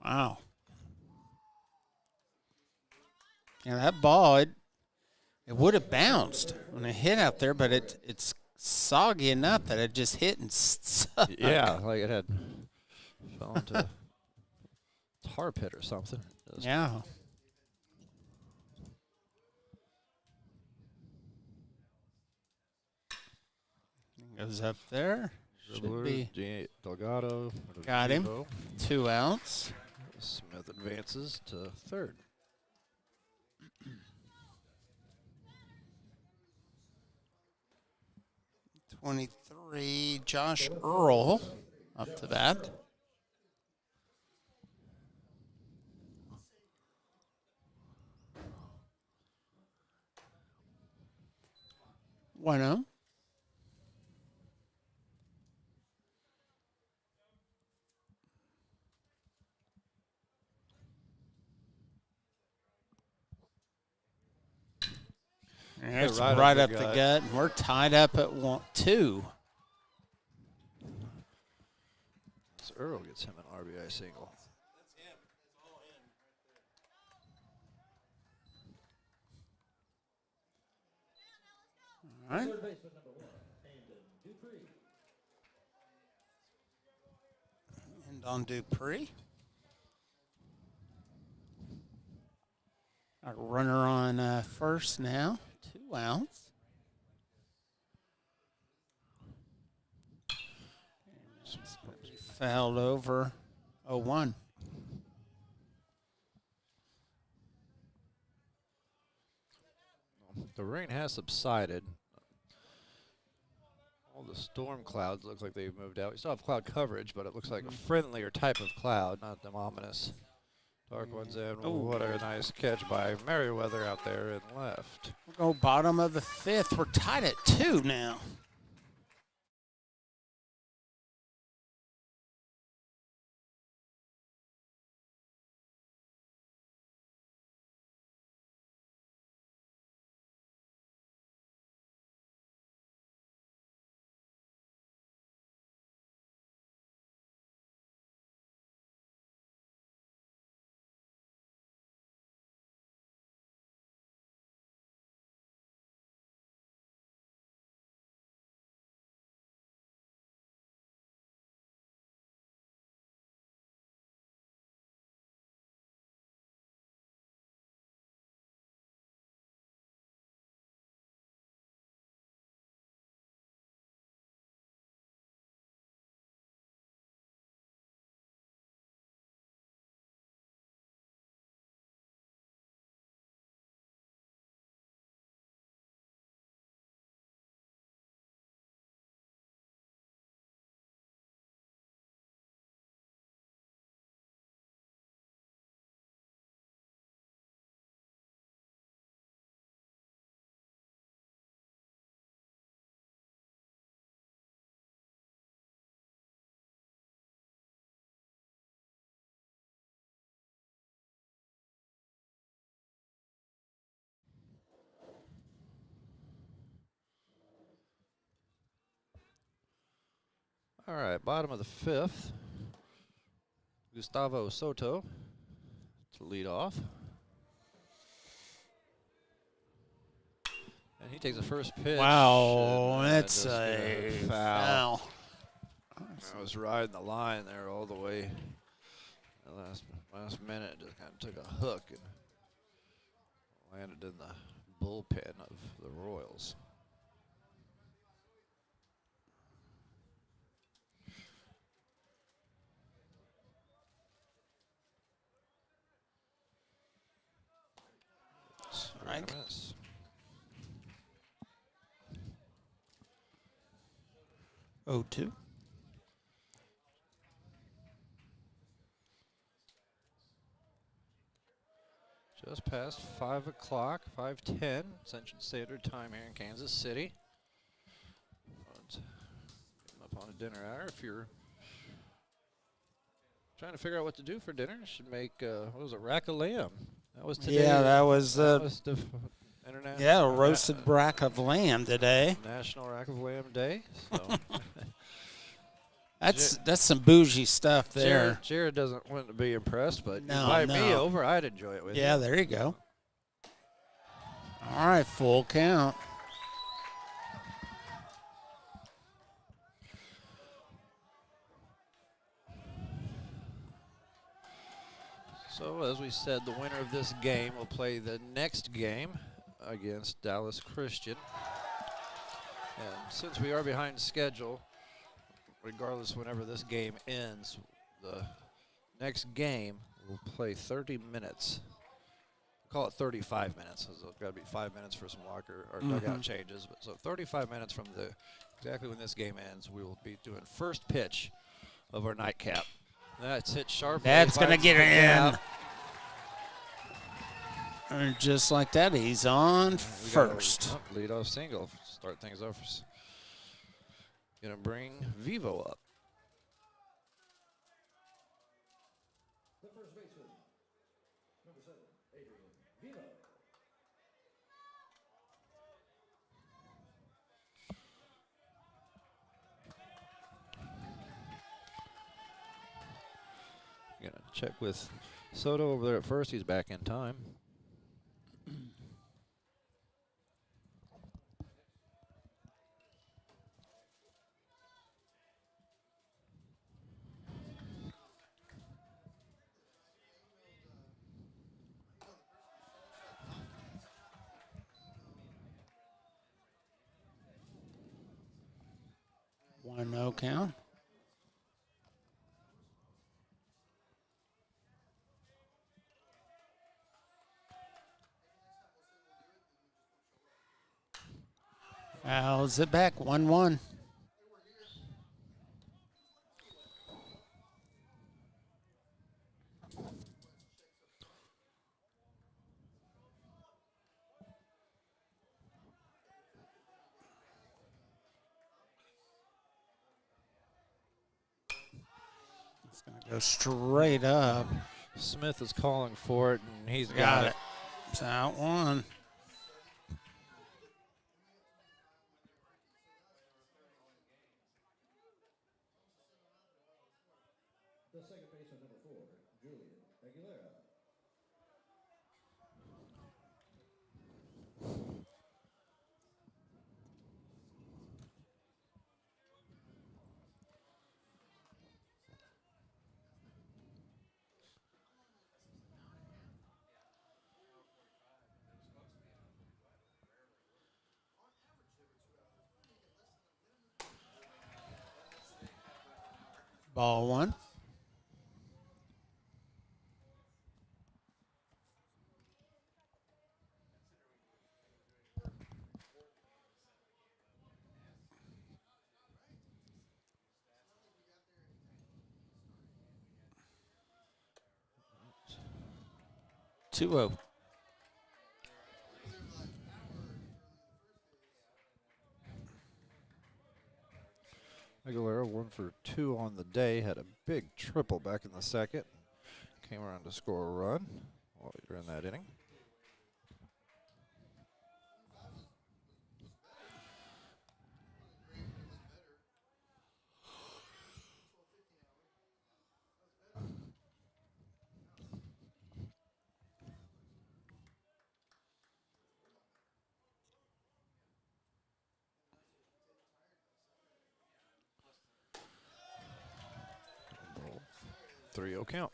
wow. And that ball, it would have bounced when it hit out there, but it's soggy enough that it just hit and stuck. Yeah, like it had fell into a tar pit or something. Yeah. Goes up there. Should be. Delgado. Got him. Vivo. 2 outs. Smith advances to 3rd. #23, Josh Earl up to bat. One. It's right right up up the the gut. gut. And we're tied up at 2. So Earl gets him an RBI single. All right. Third baseman number 1, Andon Dupree. And on Dupree. Our runner on first now. 2 outs. Fouled over 0-1. The rain has subsided. All the storm clouds look like they've moved out. We still have cloud coverage, but it looks like a friendlier type of cloud, not them ominous dark ones in. Oh. What a nice catch by Merriweather out there and left. We'll go bottom of the 5th. We're tied at 2 now. All right, bottom of the 5th. Gustavo Soto to lead off. And he takes the first pitch. Wow, and that's just a foul. foul. I was riding the line there all the way. The last minute, just kind of took a hook and landed in the bullpen of the Royals. Right. Miss. 0-2. Just past 5 o'clock, 5:10 Central Standard Time here in Kansas City. Getting up on a dinner hour. If you're trying to figure out what to do for dinner, you should make what was it, rack of lamb. That was today. Yeah, that was the international. yeah, a roasted rack of lamb today. National Rack of Lamb Day. So That's some bougie stuff there. Jared doesn't want to be impressed, but No, invite me no. over. I'd enjoy it with you. Yeah, there you go. All right, full count. So, as we said, the winner of this game will play the next game against Dallas Christian. And since we are behind schedule, regardless whenever this game ends, the next game will play 30 minutes. Call it 35 minutes. So it's got to be 5 minutes for some locker or dugout changes. But so 35 minutes from exactly when this game ends, we will be doing first pitch of our nightcap. That's hit sharply. That's going to get it in. Out. And just like that, he's on first. Lead off single. Start things off. Gonna bring Vivo up. The first baseman, number 7, Adrian Vivo. check with Soto over there at first. He's back in time. One no count. Fouls it back. 1-1. It's going to go straight up. Smith is calling for it, and he's Got it. It's out one. The second baseman, number 4, Julian Aguilera. Ball one. Two oh. Aguilera 1 for 2 on the day. Had a big triple back in the second. Came around to score a run while you're in that inning. Ball 3-0 count.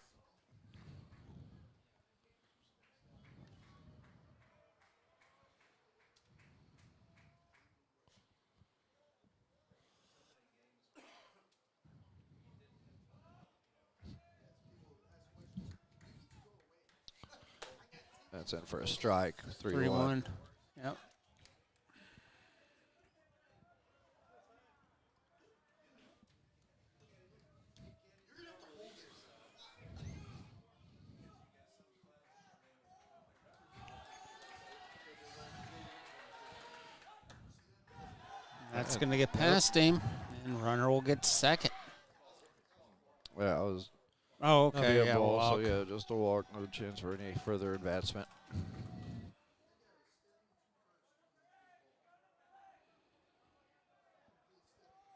That's in for a strike. 3-1. Yep. That's going to get past him, and runner will get second. Yeah, I was. Oh, That'll okay. be a Yeah, ball, walk. so yeah, just a walk. No chance for any further advancement.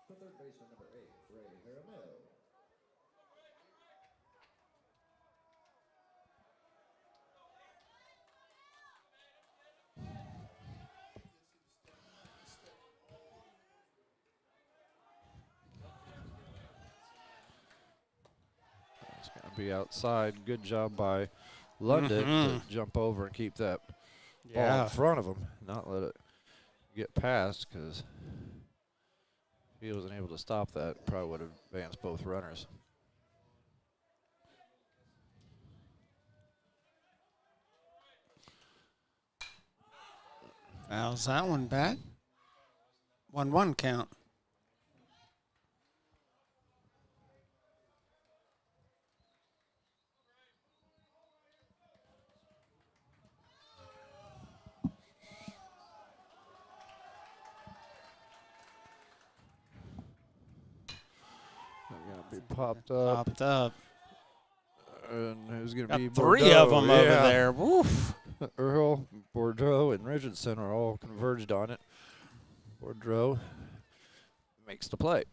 The third baseman, number 8, Ray Jaramillo. It's going to be outside. Good job by London to jump over and keep that ball in front of him, not let it get past, because if he wasn't able to stop that, probably would have advanced both runners. Fouls that one back. 1-1 count. They're going to be popped up. Popped up. And who's going to Got be 3 of Bordeaux. them over there. Woof. Earl, Bordeaux, and Richardson are all converged on it. Bordeaux makes the play.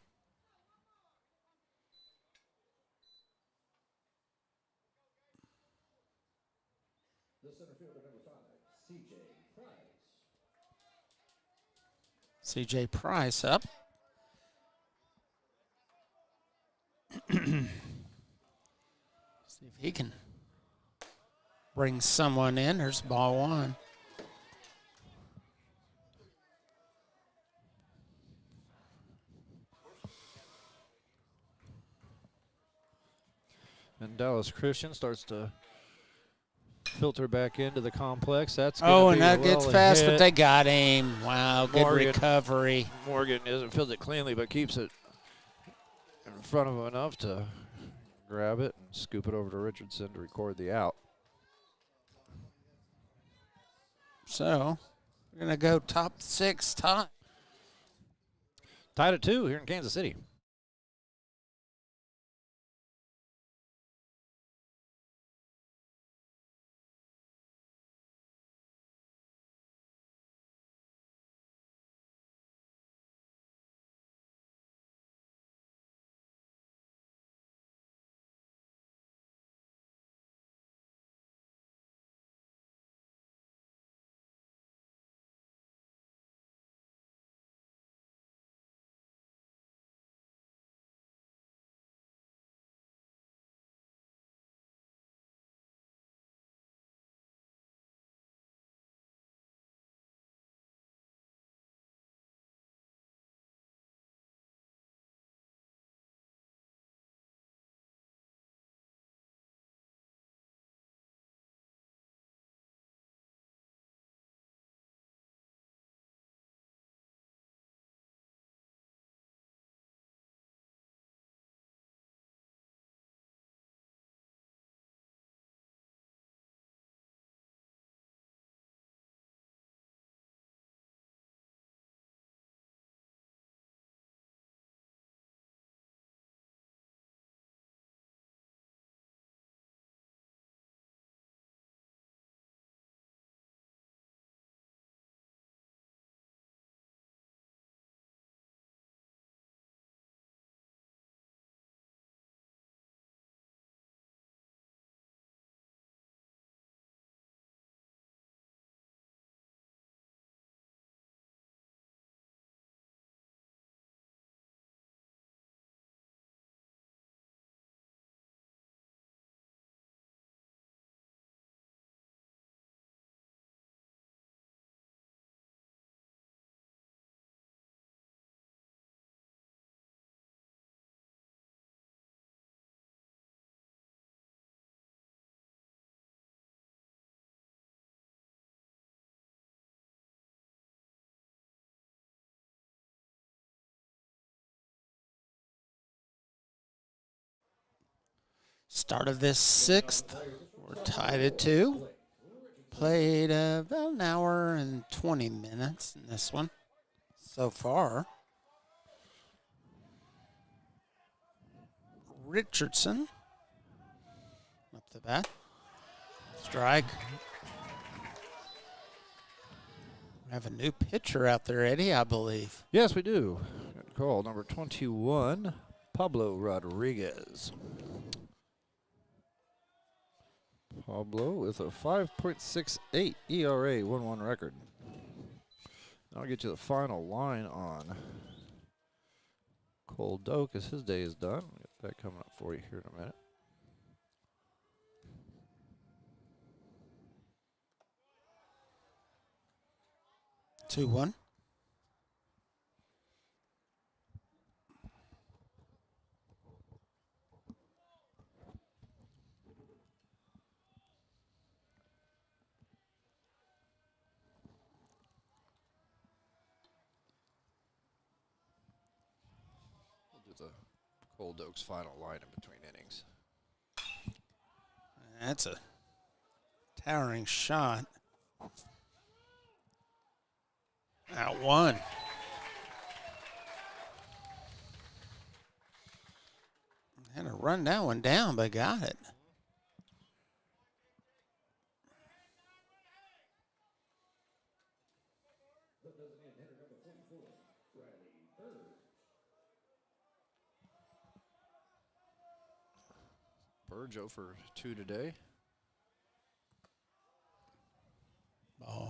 CJ Price up. See if he can bring someone in. There's ball one. And Dallas Christian starts to filter back into the complex. That's And that gets fast, but they got him. Wow, good recovery. Morgan doesn't field it cleanly, but keeps it in front of him enough to grab it and scoop it over to Richardson to record the out. So we're going to go top 6 tie. Tied at 2 here in Kansas City. Start of this 6th. We're tied at 2. Played about an hour and 20 minutes in this one so far. Richardson up the bat. Strike. We have a new pitcher out there, Eddie, I believe. Yes, we do. Good call, number 21, Pablo Rodriguez. Pablo with a 5.68 ERA, 1-1 record. I'll get you the final line on Cole Doak as his day is done. We'll get that coming up for you here in a minute. Two one. The Cole Doak's final line in between innings. That's a towering shot. Out one. Had to run that one down, but got it. Burge 0 for 2 today. Ball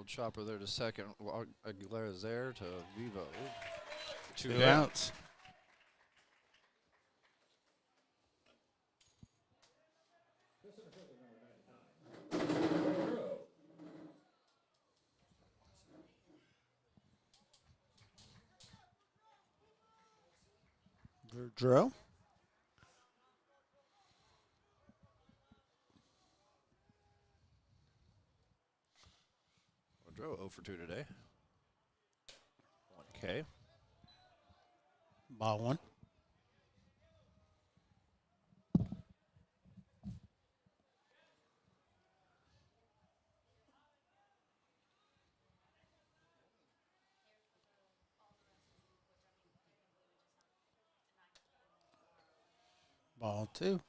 Little chopper there to second. Aguilera's there to Vivo. Two down. outs. Verdreau. Woodrow 0 for 2 today. 1K. Ball one. Ball two.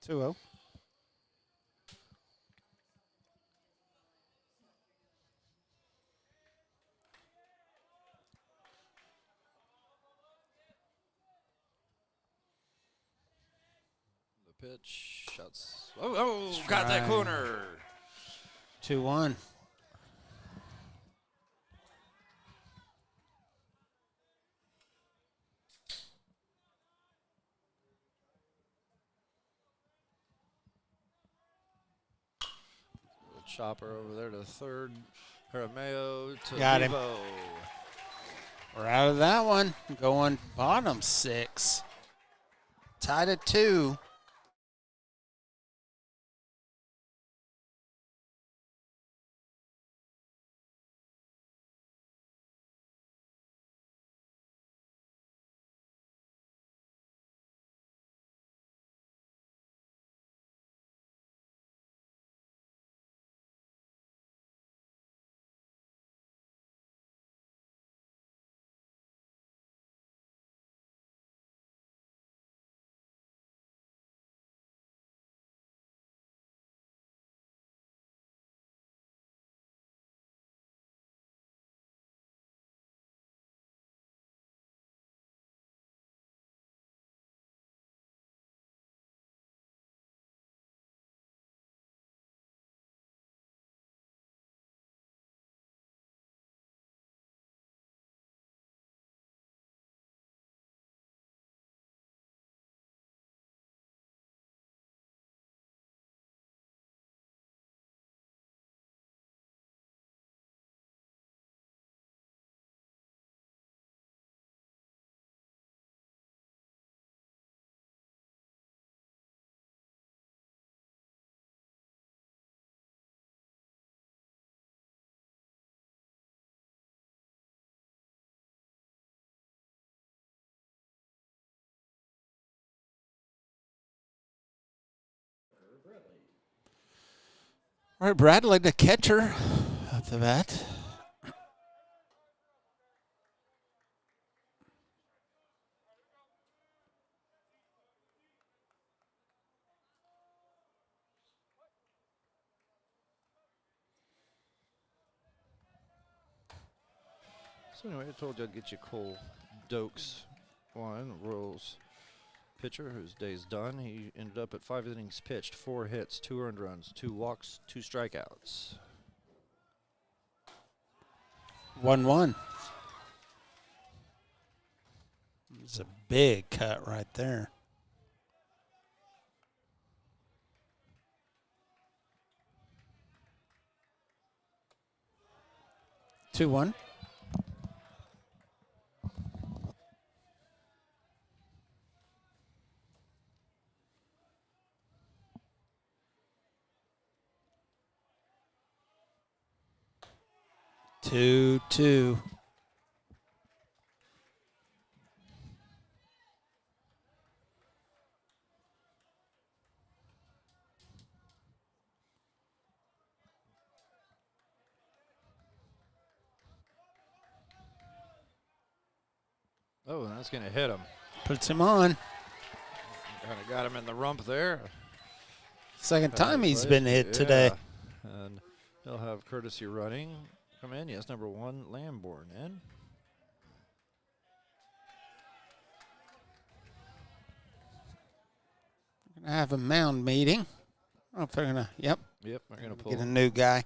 2-0. The pitch. Shots. Oh, got that Strike. corner. 2-1. Little chopper over there to third. Jarameo to Got him. Vivo. We're out of that one. Going bottom 6. Tied at 2. All right, Bradley, the catcher up the bat. So anyway, I told you I'd get you Cole Dokes one, Royals pitcher whose day's done. He ended up at 5 innings pitched, 4 hits, 2 earned runs, 2 walks, 2 strikeouts. 1-1. It's a big cut right there. Two one. Two. Oh, and that's going to hit him. Puts him on. Kind of got him in the rump there. Second time he's been hit today. And he'll have courtesy running come in. Yes, number 1, Lamborn in. Gonna have a mound meeting. I don't know if they're gonna. Yep. Yep, they're going to pull. Get a new guy.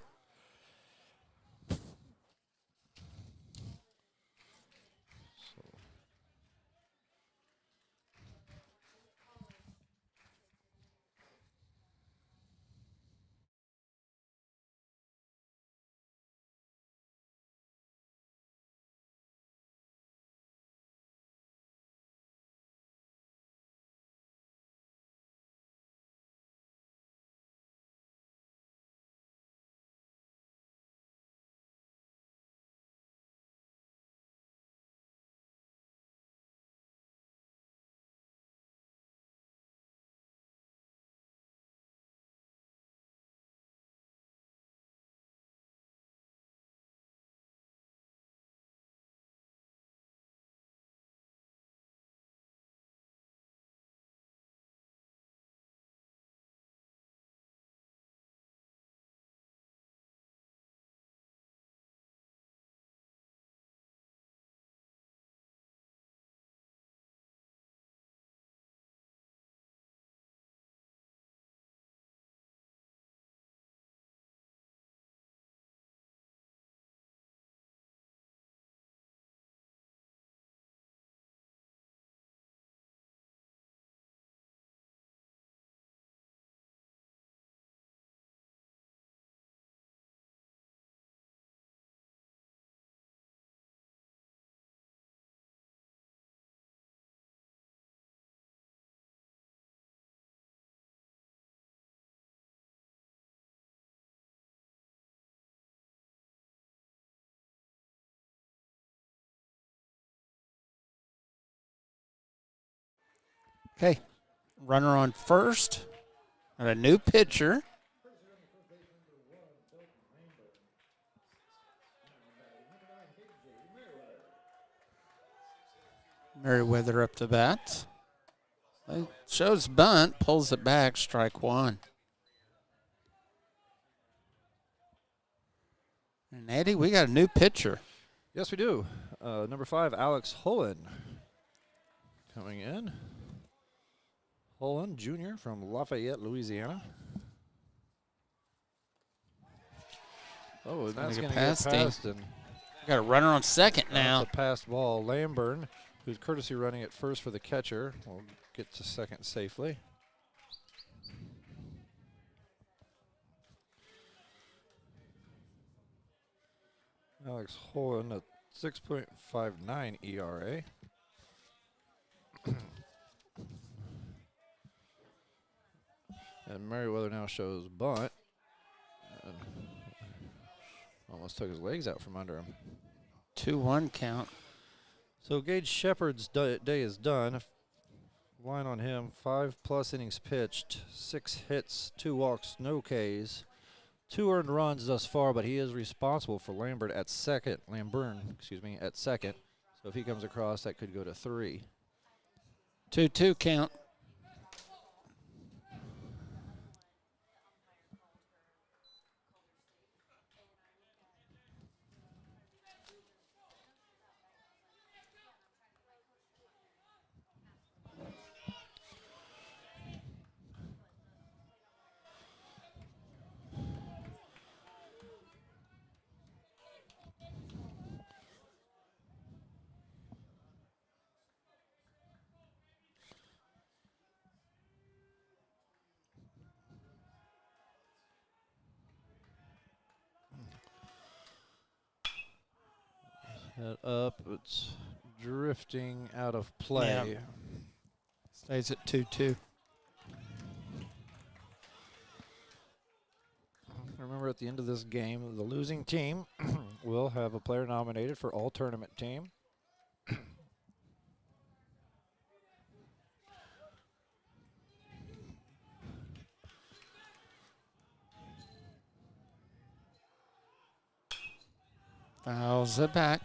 Okay. Runner on first. And a new pitcher. Merriweather up to bat. Shows bunt, pulls it back, strike one. And Eddie, we got a new pitcher. Yes, we do. Number 5, Alex Holland coming in. Holland Jr. from Lafayette, Louisiana. Oh, and that's going to get past him. Got a runner on second now. That's a passed ball. Lamburn, who's courtesy running at first for the catcher, will get to second safely. Alex Holland, a 6.59 ERA. And Merriweather now shows bunt. And almost took his legs out from under him. 2-1 count. So Gage Shepard's day is done. Line on him, 5+ innings pitched, 6 hits, 2 walks, no Ks. 2 earned runs thus far, but he is responsible for Lamburn at second. So if he comes across, that could go to 3. 2-2 count. Head up, it's drifting out of play. Yeah. Stays at 2-2. Remember, at the end of this game, the losing team will have a player nominated for all-tournament team. Fouls it back.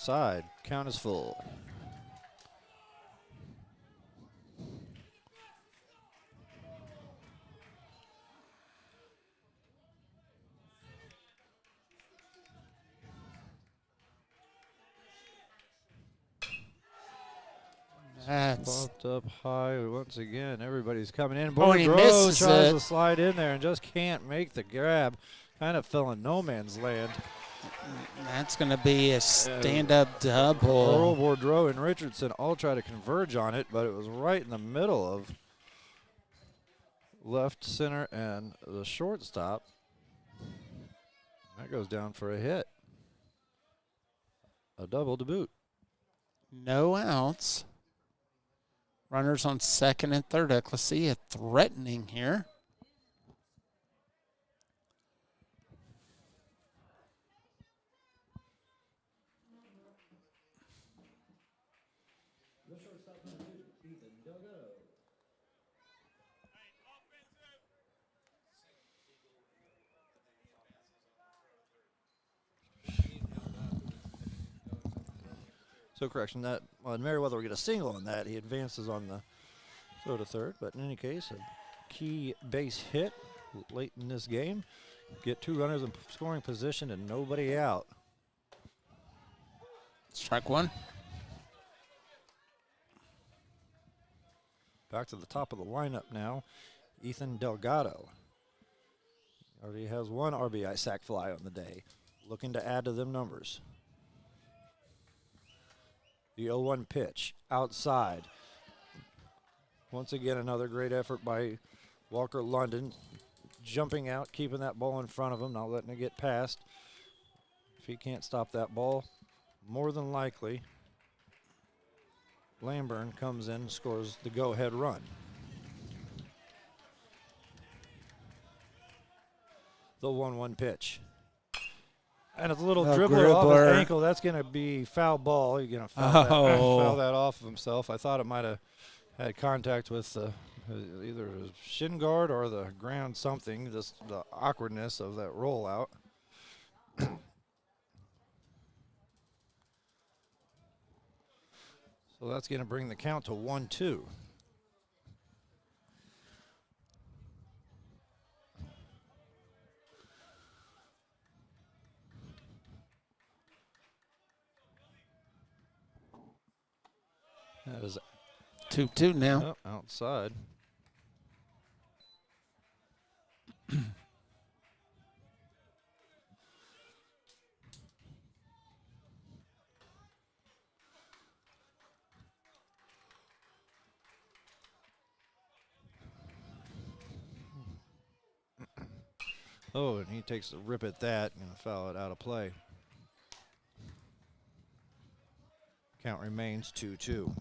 outside. Count is full. That's Popped up high once again. Everybody's coming in. Oh, and he Bordeaux misses tries it. to slide in there and just can't make the grab. Kind of fell in no man's land. That's going to be a stand-up double. Earl, Bordeaux, and Richardson all try to converge on it, but it was right in the middle of left, center, and the shortstop. That goes down for a hit. A double to boot. No outs. Runners on second and third. Ecclesia threatening here. So correction, that Merriweather will get a single on that. He advances on the throw to third, but in any case, a key base hit late in this game. Get 2 runners in scoring position and nobody out. Strike one. Back to the top of the lineup now, Ethan Delgado. Already has 1 RBI sac fly on the day. Looking to add to them numbers. The 0-1 pitch outside. Once again, another great effort by Walker London. Jumping out, keeping that ball in front of him, not letting it get past. If he can't stop that ball, more than likely, Lamburn comes in and scores the go-ahead run. The 1-1 pitch. And it's a little dribbler off his ankle. That's going to be foul ball. He's going to foul that off of himself. I thought it might have had contact with either a shin guard or the ground something, just the awkwardness of that rollout. So that's going to bring the count to 1-2. That is 2-2 now. Outside. Oh, and he takes a rip at that and foul it out of play. Count remains 2-2.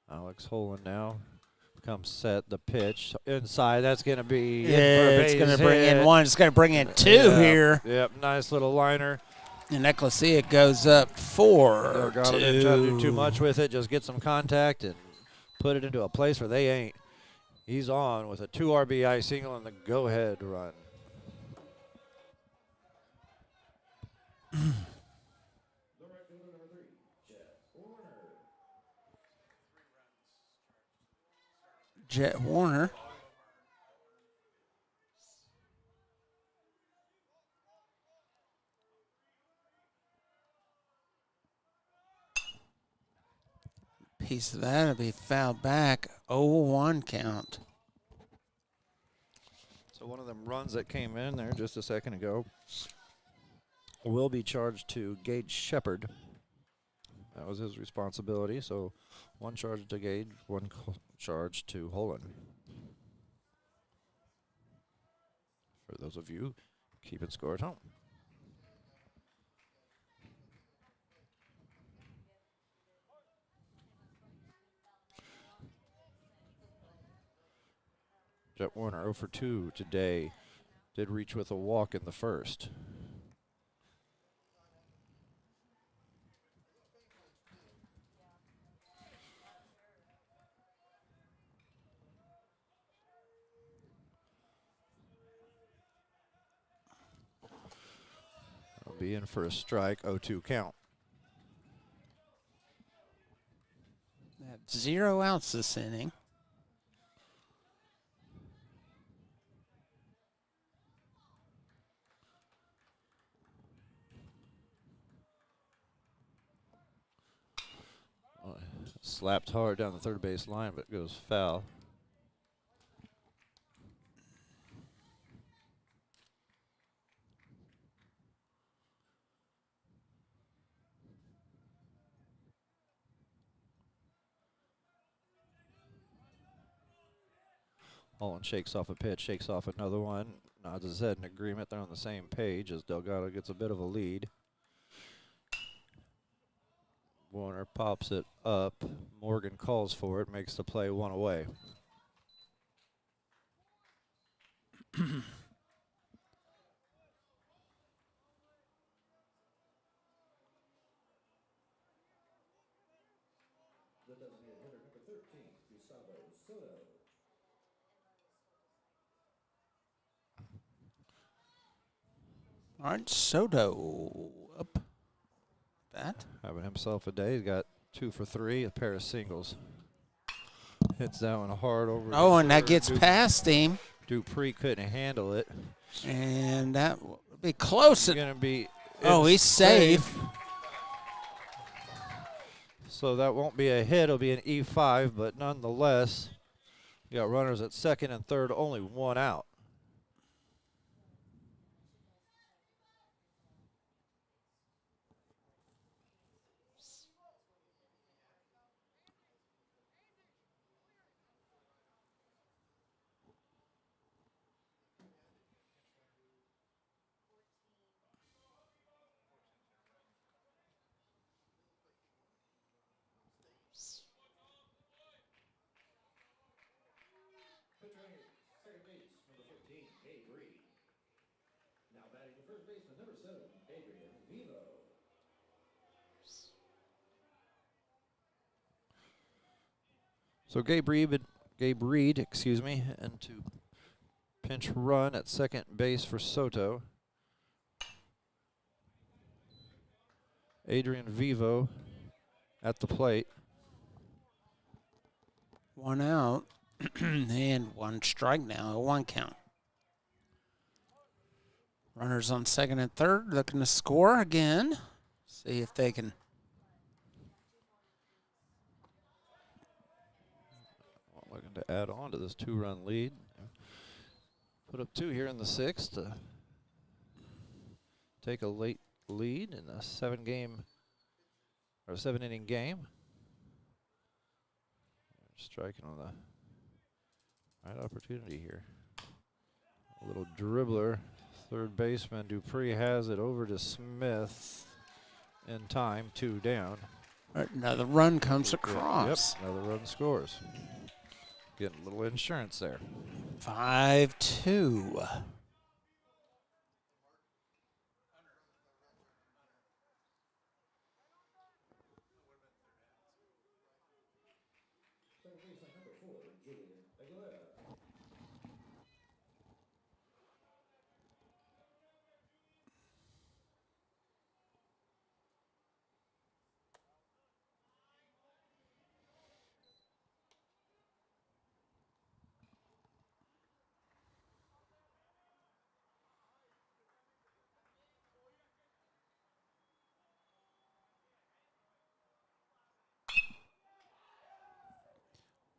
Alex Holen now comes set the pitch inside. That's going to be it's going to bring in 1. It's going to bring in 2 here. Yep, nice little liner. And Ecclesia goes up 4-2. Delgado didn't try to do too much with it. Just get some contact and put it into a place where they ain't. He's on with a 2 RBI single and the go-ahead run. Jet Warner. Piece of that will be fouled back. 0-1 count. So one of them runs that came in there just a second ago will be charged to Gage Shepard. That was his responsibility. So 1 charge to Gage, 1 charge to Holen. For those of you keeping score at home. Jet Warner 0 for 2 today. Did reach with a walk in the first. be in for a strike, 0-2 count. They have 0 outs this inning. Slapped hard down the third base line, but goes foul. Holland shakes off a pitch, shakes off another one, nods his head in agreement. They're on the same page as Delgado gets a bit of a lead. Warner pops it up. Morgan calls for it, makes the play, 1 away. All right, Soto up. Bat. Having himself a day. He's got 2 for 3, a pair of singles. Hits that one hard over. Oh, and that gets past him. Dupree couldn't handle it. And that will be close. It's going to be. Oh, he's safe. So that won't be a hit. It'll be an E5, but nonetheless, you got runners at second and third, only 1 out. Second base, number 15, Gabe Reed. Now batting the first baseman, number 7, Adrian Vivo. So Gabe Reed, and to pinch run at second base for Soto. Adrian Vivo at the plate. 1 out. And 1 strike now, a 1 count. Runners on second and third looking to score again. See if they can. Looking to add on to this 2-run lead. Put up 2 here in the 6th to take a late lead in a 7-inning game. Striking on the right opportunity here. A little dribbler. Third baseman Dupree has it over to Smith in time, 2 down. Another run comes across. Yep, another run scores. Getting a little insurance there. 5-2. Second baseman, number 4, Julian Aguilera.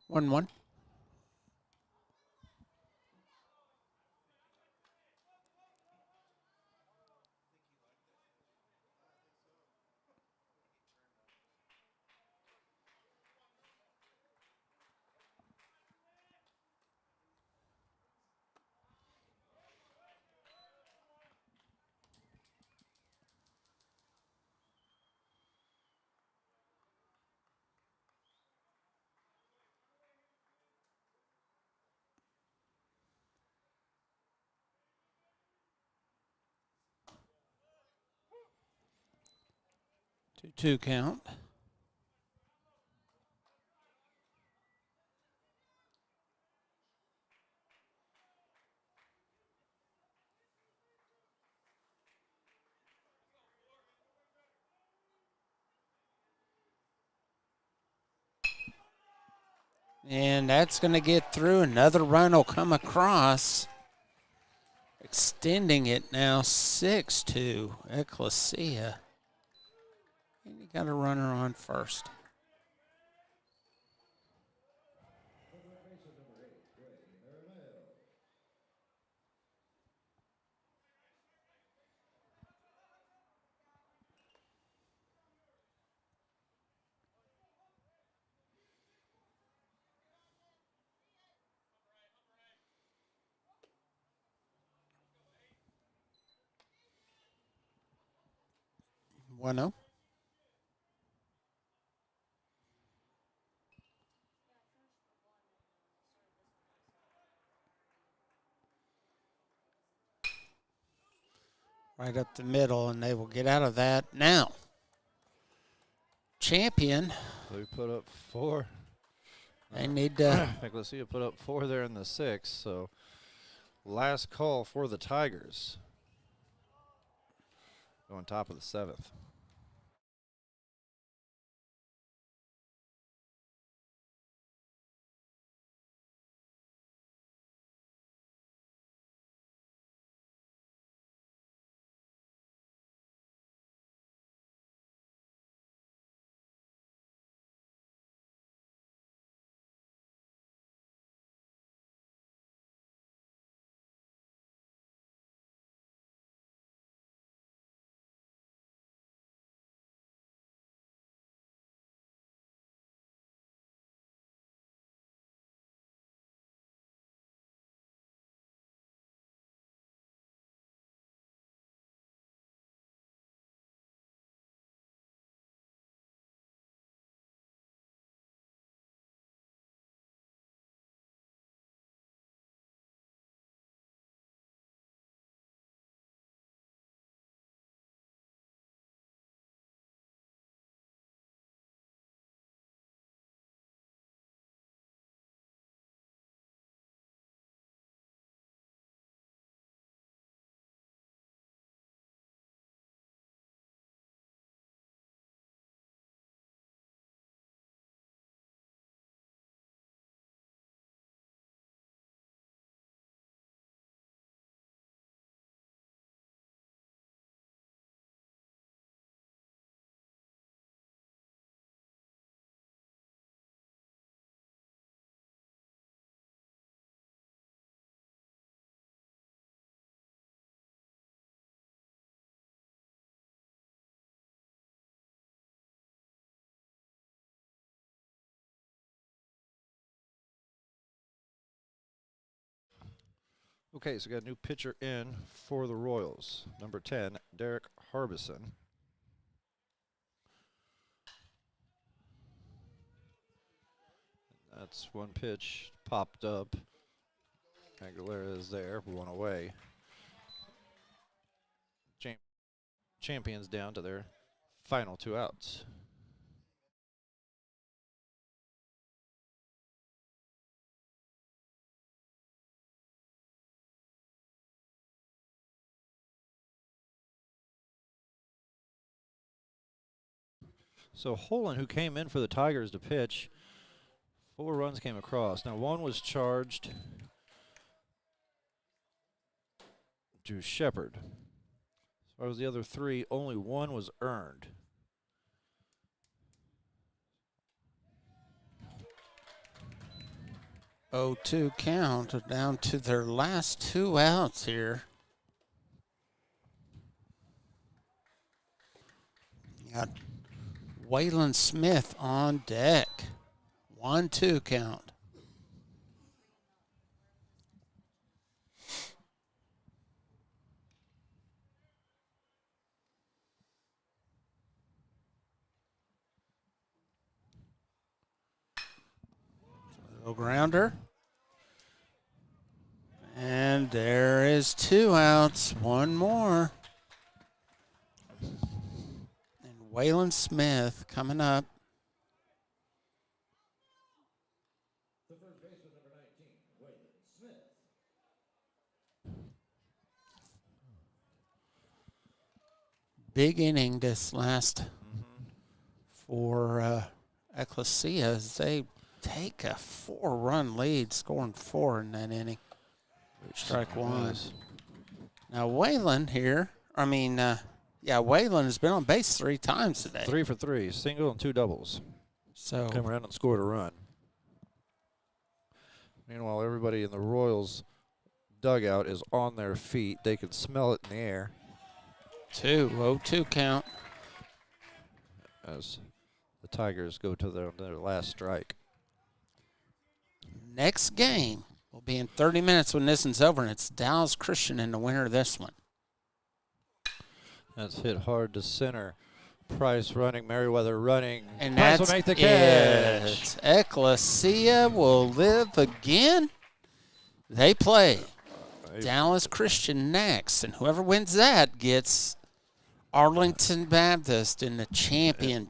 One. Two count. And that's going to get through. Another run will come across. Extending it now 6-2 Ecclesia. And you got a runner on first. One-oh. Right up the middle, and they will get out of that now. Champion. They put up 4. They need to. Ecclesia put up 4 there in the 6th, so last call for the Tigers. On top of the 7th. Okay, so we got a new pitcher in for the Royals. Number 10, Derek Harbison. That's one pitch popped up. Aguilera is there, 1 away. Champions down to their final 2 outs. So Holland, who came in for the Tigers to pitch, 4 runs came across. Now 1 was charged to Shepard. As far as the other 3, only 1 was earned. Oh, 2 count down to their last 2 outs here. Got Waylon Smith on deck. 1-2 count. Little grounder. And there is 2 outs. 1 more. And Waylon Smith coming up. The first baseman, number 19, Waylon Smith. Big inning this last for Ecclesia as they take a 4-run lead, scoring 4 in that inning. Strike one. Now, Wayland here, Wayland has been on base 3 times today. 3 for 3, single and 2 doubles. So Come around and scored a run. Meanwhile, everybody in the Royals dugout is on their feet. They can smell it in the air. 2-0-2 count. As the Tigers go to their last strike. Next game will be in 30 minutes when this one's over, and it's Dallas Christian in the winner of this one. That's hit hard to center. Price running, Merriweather running. And Price that's will make the catch. it. Ecclesia will live again. They play Dallas Christian next, and whoever wins that gets Arlington Baptist in the championship.